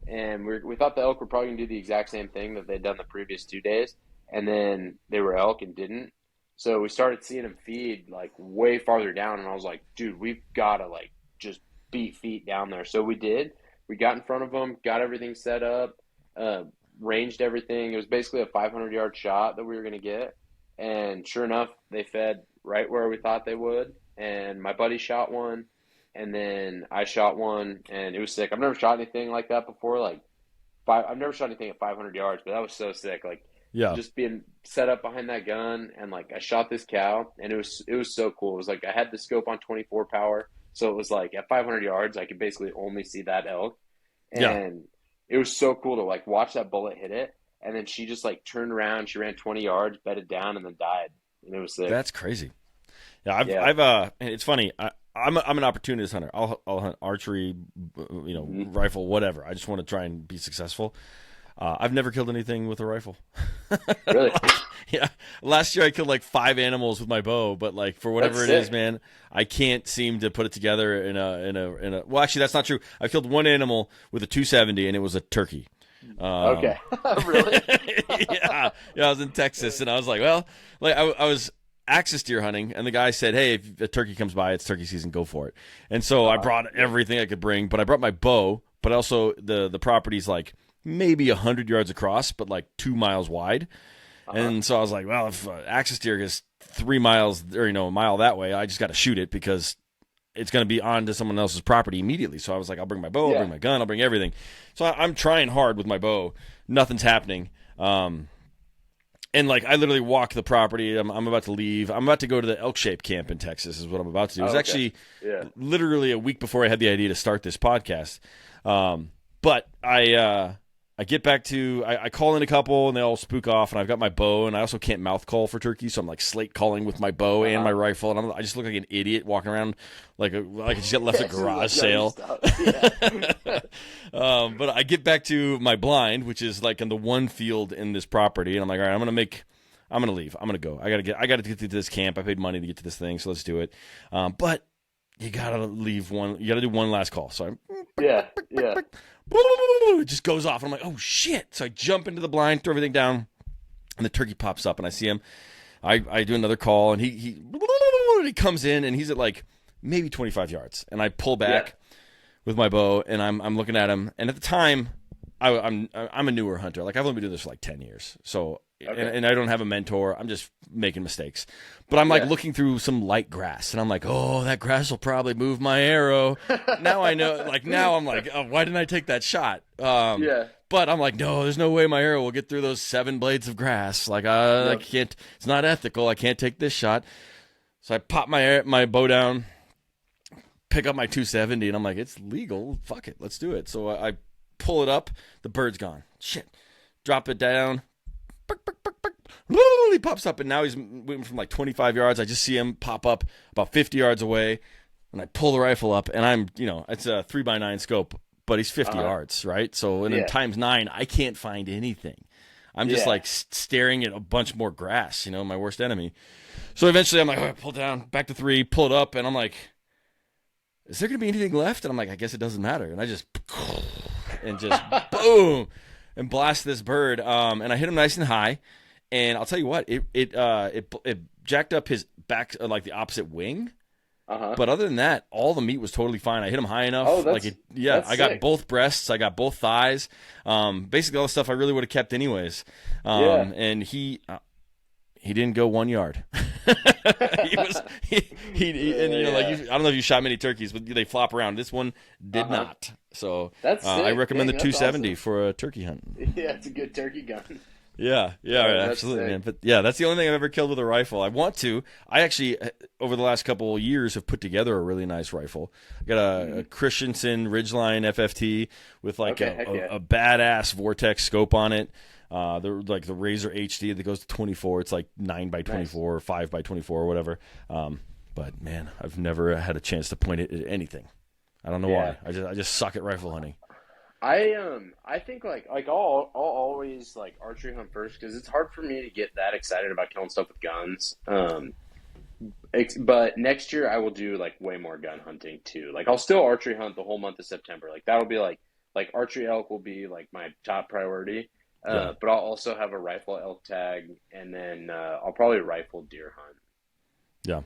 and we thought the elk were probably gonna do the exact same thing that they'd done the previous 2 days, and then they were elk and didn't. So we started seeing them feed like way farther down, and I was like, "Dude, we've got to like just beat feet down there." So we did. We got in front of them, got everything set up, ranged everything. It was basically a 500-yard shot that we were going to get. And sure enough, they fed right where we thought they would. And my buddy shot one, and then I shot one, and it was sick. I've never shot anything like that before. I've never shot anything at 500 yards, but that was so sick. Like, just being set up behind that gun, and like I shot this cow, and it was so cool. It was like I had the scope on 24 power. So it was like at 500 yards, I could basically only see that elk. And it was so cool to like watch that bullet hit it. And then she just like turned around, she ran 20 yards, bedded down, and then died. And it was sick. That's crazy. Yeah, I've it's funny. I'm an opportunist hunter. I'll hunt archery, rifle, whatever. I just want to try and be successful. I've never killed anything with a rifle. Really? Yeah. Last year I killed like 5 animals with my bow, but like for whatever That's it is, sick. man, I can't seem to put it together in a. Well, actually, that's not true. I killed one animal with a 270, and it was a turkey. Okay. Really? Yeah. I was in Texas, and I was like, well, like I was axis deer hunting, and the guy said, hey, if a turkey comes by, it's turkey season, go for it. And so I brought everything I could bring, but I brought my bow, but also the property's like maybe 100 yards across, but like 2 miles wide. And so I was like, well, if axis deer is 3 miles or a mile that way, I just got to shoot it because it's going to be onto someone else's property immediately. So I was like, I'll bring my bow, I'll bring my gun, I'll bring everything. So I'm trying hard with my bow. Nothing's happening. And like I literally walk the property. I'm about to leave. I'm about to go to the elk shape camp in Texas is what I'm about to do. It was actually literally a week before I had the idea to start this podcast. But I get back to I call in a couple and they all spook off, and I've got my bow, and I also can't mouth call for turkey, so I'm like slate calling with my bow and my rifle, and I just look like an idiot walking around like I just got left at garage sale. But I get back to my blind, which is like in the one field in this property, and I'm like, all right, I'm gonna leave. I'm gonna go. I gotta get to this camp. I paid money to get to this thing, so let's do it. But you gotta leave one. You gotta do one last call. So it just goes off, and I'm like, oh shit! So I jump into the blind, throw everything down, and the turkey pops up, and I see him. I do another call, and he comes in, and he's at like maybe 25 yards, and I pull back with my bow, and I'm looking at him, and at the time, I'm a newer hunter. Like I've only been doing this for like 10 years, so. And I don't have a mentor. I'm just making mistakes. But I'm like looking through some light grass, and I'm like, oh, that grass will probably move my arrow. Now I know. Like now I'm like, oh, why didn't I take that shot? But I'm like, no, there's no way my arrow will get through those 7 blades of grass. Like I can't. It's not ethical. I can't take this shot. So I pop my bow down, pick up my 270, and I'm like, it's legal. Fuck it, let's do it. So I pull it up. The bird's gone. Shit. Drop it down. He pops up, and now he's moving from like 25 yards. I just see him pop up about 50 yards away, and I pull the rifle up, and I'm, it's a 3x9 scope, but he's 50 yards, right? So, and then times 9, I can't find anything. I'm just like staring at a bunch more grass, my worst enemy. So eventually I'm like, all right, pull down, back to 3, pull it up, and I'm like, is there going to be anything left? And I'm like, I guess it doesn't matter. And I just boom. And blast this bird, and I hit him nice and high, and I'll tell you what, it jacked up his back, like the opposite wing, but other than that, all the meat was totally fine. I hit him high enough, I got both breasts, I got both thighs, basically all the stuff I really would have kept anyways, and he didn't go 1 yard. I don't know if you shot many turkeys, but they flop around. This one did not. So that's I recommend the 270 awesome. For a turkey hunt. Yeah, it's a good turkey gun. Yeah, absolutely, man. But yeah, that's the only thing I've ever killed with a rifle. I want to. I actually, over the last couple of years, have put together a really nice rifle. I got a Christensen Ridgeline FFT with like a badass Vortex scope on it. The Razor HD that goes to 24. It's like 9x24 or 5x24 or whatever. But man, I've never had a chance to point it at anything. I don't know why. I just suck at rifle hunting. I think like I'll always like archery hunt first because it's hard for me to get that excited about killing stuff with guns. But next year I will do like way more gun hunting too. Like I'll still archery hunt the whole month of September. Like that'll be like archery elk will be like my top priority. But I'll also have a rifle elk tag, and then I'll probably rifle deer hunt. Yeah,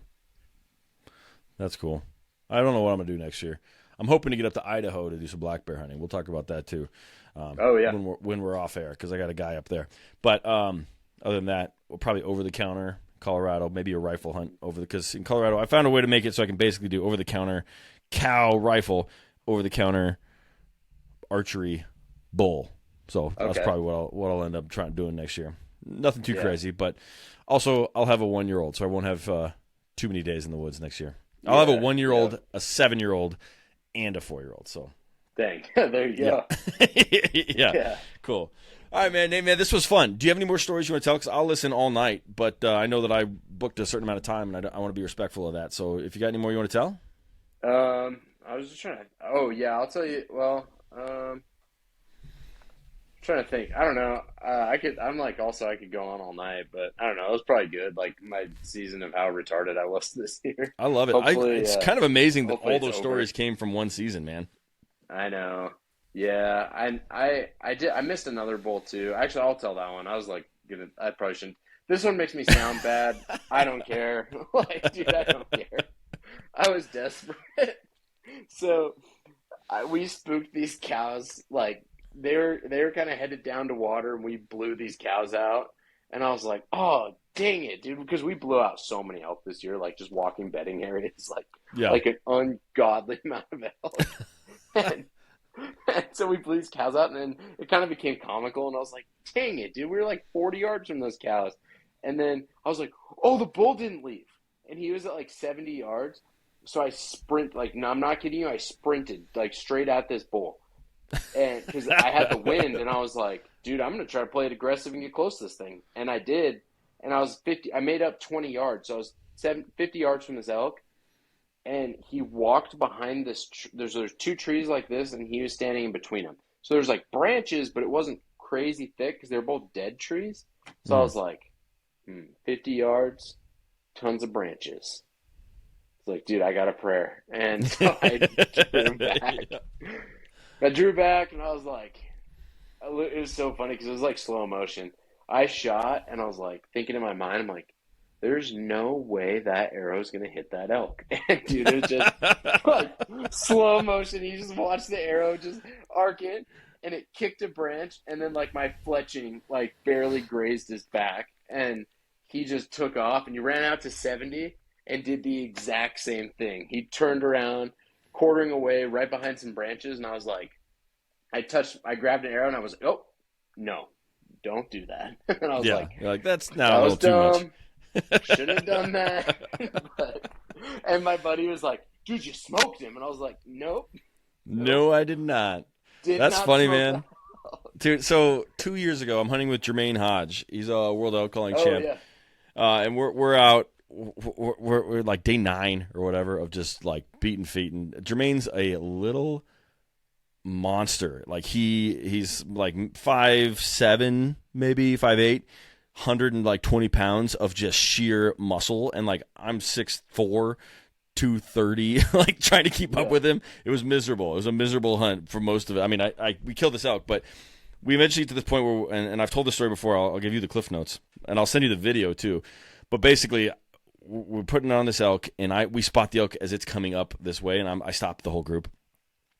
that's cool. I don't know what I'm gonna do next year. I'm hoping to get up to Idaho to do some black bear hunting. We'll talk about that too. When we're off air, because I got a guy up there. But other than that, we'll probably over the counter Colorado, maybe a rifle hunt because in Colorado I found a way to make it so I can basically do over the counter cow rifle, over the counter archery bull. So that's probably what I'll end up doing next year. Nothing too crazy, but also I'll have a 1-year-old, so I won't have too many days in the woods next year. I'll have a 1-year-old, a 7-year-old, and a 4-year-old. So, dang, there you go. Yeah, cool. All right, man. Hey, man, this was fun. Do you have any more stories you want to tell? Because I'll listen all night, but I know that I booked a certain amount of time, and I want to be respectful of that. So, if you got any more you want to tell? I was just trying to. Oh yeah, I'll tell you. Well, trying to think. I don't know. I could go on all night, but I don't know. It was probably good. Like my season of how retarded I was this year. I love it. Hopefully, It's kind of amazing that hopefully all it's those over. stories came from one season, man. I know. Yeah, I did. I missed another bowl too. Actually, I'll tell that one. I was like, I probably shouldn't. This one makes me sound bad. I don't care. Like, dude, I don't care. I was desperate. So we spooked these cows. Like they were kind of headed down to water, and we blew these cows out. And I was like, oh, dang it, dude, because we blew out so many elk this year. Like just walking bedding areas, like an ungodly amount of elk. and so we blew these cows out, and then it kind of became comical. And I was like, dang it, dude, we were like 40 yards from those cows. And then I was like, oh, the bull didn't leave. And he was at like 70 yards. So I sprint, like, no, I'm not kidding you. I sprinted like straight at this bull. And because I had the wind, and I was like, dude, I'm going to try to play it aggressive and get close to this thing. And I did. And I made up 20 yards. So I was 50 yards from this elk. And he walked behind this. There's two trees like this, and he was standing in between them. So there's like branches, but it wasn't crazy thick because they were both dead trees. So I was like, 50 yards, tons of branches. It's like, dude, I got a prayer. And so I drew back. I drew back, and I was like, it was so funny because it was like slow motion. I shot, and I was like, thinking in my mind, I'm like, there's no way that arrow's going to hit that elk. And dude, it was just like slow motion. You just watch the arrow just arc in, and it kicked a branch, and then like my fletching like barely grazed his back, and he just took off, and he ran out to 70 and did the exact same thing. He turned around, quartering away right behind some branches, and I was like, I grabbed an arrow, and I was like, oh, no, don't do that. And I was like, you're like, that's not a little too much. Shouldn't have done that. And my buddy was like, dude, you smoked him. And I was like, nope. No, I did not. That's funny, man. Dude, so 2 years ago, I'm hunting with Jermaine Hodge. He's a world elk calling champ. Yeah. And we're out. We're like day 9 or whatever of just like beating feet. And Jermaine's a little monster. Like he's like 5'7", maybe 5'8", 120 pounds of just sheer muscle. And like I'm 6'4", 230, like trying to keep up with him. It was miserable. It was a miserable hunt for most of it. I mean, we killed this elk, but we eventually to this point where, and I've told this story before. I'll give you the cliff notes, and I'll send you the video too. But basically, we're putting on this elk, and we spot the elk as it's coming up this way, and I stopped the whole group,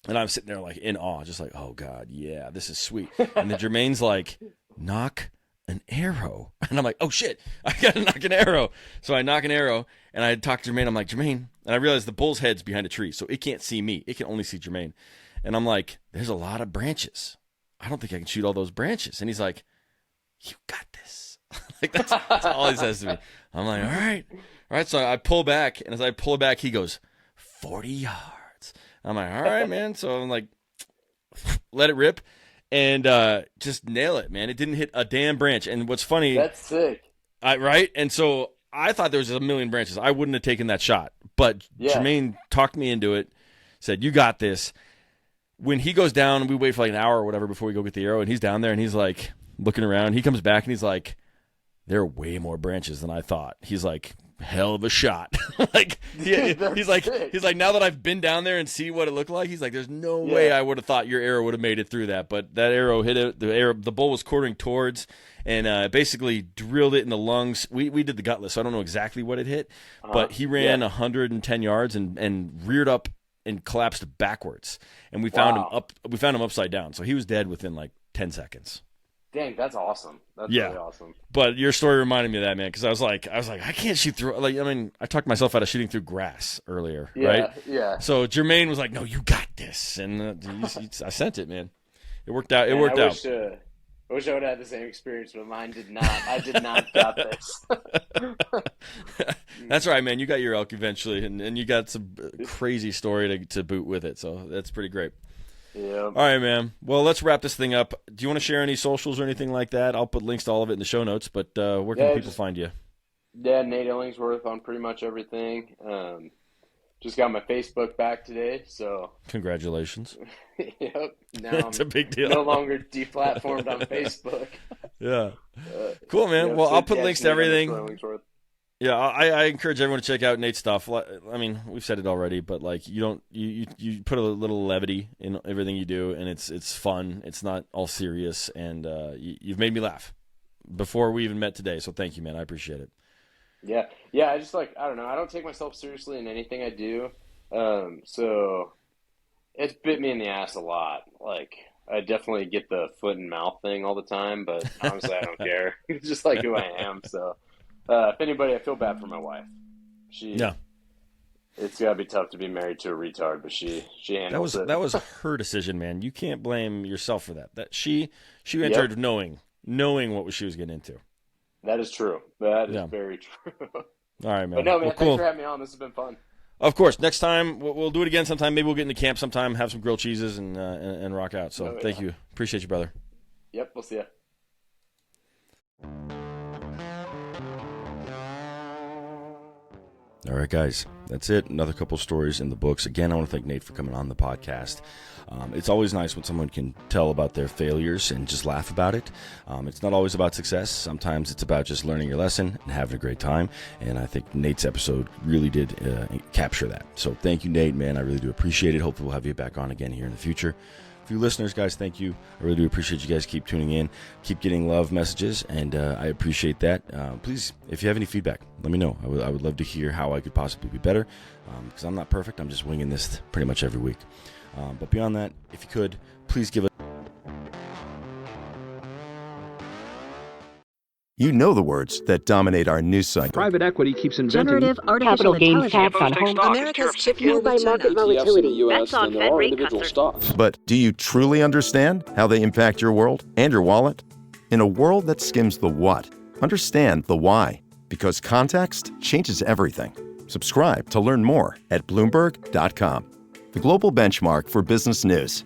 and I'm sitting there like in awe, just like, oh God, yeah, this is sweet. And then Jermaine's like, knock an arrow, and I'm like, oh shit, I gotta knock an arrow. So I knock an arrow, and I talk to Jermaine. I'm like, Jermaine, and I realize the bull's head's behind a tree, so it can't see me. It can only see Jermaine. And I'm like, there's a lot of branches. I don't think I can shoot all those branches. And he's like, you got this. Like that's all he says to me. I'm like, all right. So I pull back, and as I pull back, he goes 40 yards. I'm like, all right, man. So I'm like, let it rip, and just nail it, man. It didn't hit a damn branch. And what's funny, that's sick. Right? And so I thought there was a million branches. I wouldn't have taken that shot, but Jermaine talked me into it. Said, you got this. When he goes down, we wait for like an hour or whatever before we go get the arrow, and he's down there, and he's like looking around. He comes back, and he's like, there are way more branches than I thought. He's like, hell of a shot. Like he's like, now that I've been down there and see what it looked like, he's like, there's no way I would have thought your arrow would have made it through that. But that arrow hit it. The bull was quartering towards, and basically drilled it in the lungs. We did the gutless, so I don't know exactly what it hit, but he ran 110 yards and reared up and collapsed backwards. And we found him up. We found him upside down, so he was dead within like 10 seconds. Dang, that's awesome. That's really awesome. But your story reminded me of that, man, because I was like, I can't shoot through. Like, I mean, I talked myself out of shooting through grass earlier, right? Yeah. So Jermaine was like, no, you got this, and I sent it, man. It worked out. It worked out. I wish I would have had the same experience, but mine did not. I did not got this. That's right, man. You got your elk eventually, and you got some crazy story to boot with it, so that's pretty great. Yeah. All right, man. Well, let's wrap this thing up. Do you want to share any socials or anything like that? I'll put links to all of it in the show notes, but where can people find you? Yeah, Nate Illingsworth on pretty much everything. just got my Facebook back today, so Congratulations. yep. Now It's a big deal. no longer deplatformed on Facebook. Yeah. Cool, man. Yeah, Well, so I'll put yeah, links it's to Nate everything. Illingsworth. Yeah, I encourage everyone to check out Nate's stuff. I mean, we've said it already, but like you put a little levity in everything you do, and it's fun. It's not all serious, and you've made me laugh before we even met today. So thank you, man. I appreciate it. Yeah. I just I don't know. I don't take myself seriously in anything I do. So it's bit me in the ass a lot. Like I definitely get the foot and mouth thing all the time, but honestly, I don't care. It's just like who I am. So if anybody, I feel bad for my wife. Yeah. It's gotta be tough to be married to a retard, but she handles it. That was her decision, man. You can't blame yourself for that. That she entered knowing what she was getting into. That is true. That is very true. All right, man. But no, man, well, cool. Thanks for having me on. This has been fun. Of course. Next time we'll do it again sometime. Maybe we'll get into camp sometime, have some grilled cheeses, and rock out. So thank you. Appreciate you, brother. Yep, we'll see ya. All right, guys, that's it. Another couple stories in the books. Again, I want to thank Nate for coming on the podcast. It's always nice when someone can tell about their failures and just laugh about it. It's not always about success. Sometimes it's about just learning your lesson and having a great time. And I think Nate's episode really did capture that. So thank you, Nate, man. I really do appreciate it. Hopefully we'll have you back on again here in the future. For you listeners, guys, thank you. I really do appreciate you guys keep tuning in, keep getting love messages, and I appreciate that. Please, if you have any feedback, let me know. I would love to hear how I could possibly be better, because I'm not perfect. I'm just winging this pretty much every week. But beyond that, if you could, please give it. You know the words that dominate our news cycle. Private equity keeps inventing generative artificial intelligence tax on home. America's chip fueled by market volatility. Bets on Fed rate cuts. But do you truly understand how they impact your world and your wallet? In a world that skims the what, understand the why. Because context changes everything. Subscribe to learn more at Bloomberg.com, the global benchmark for business news.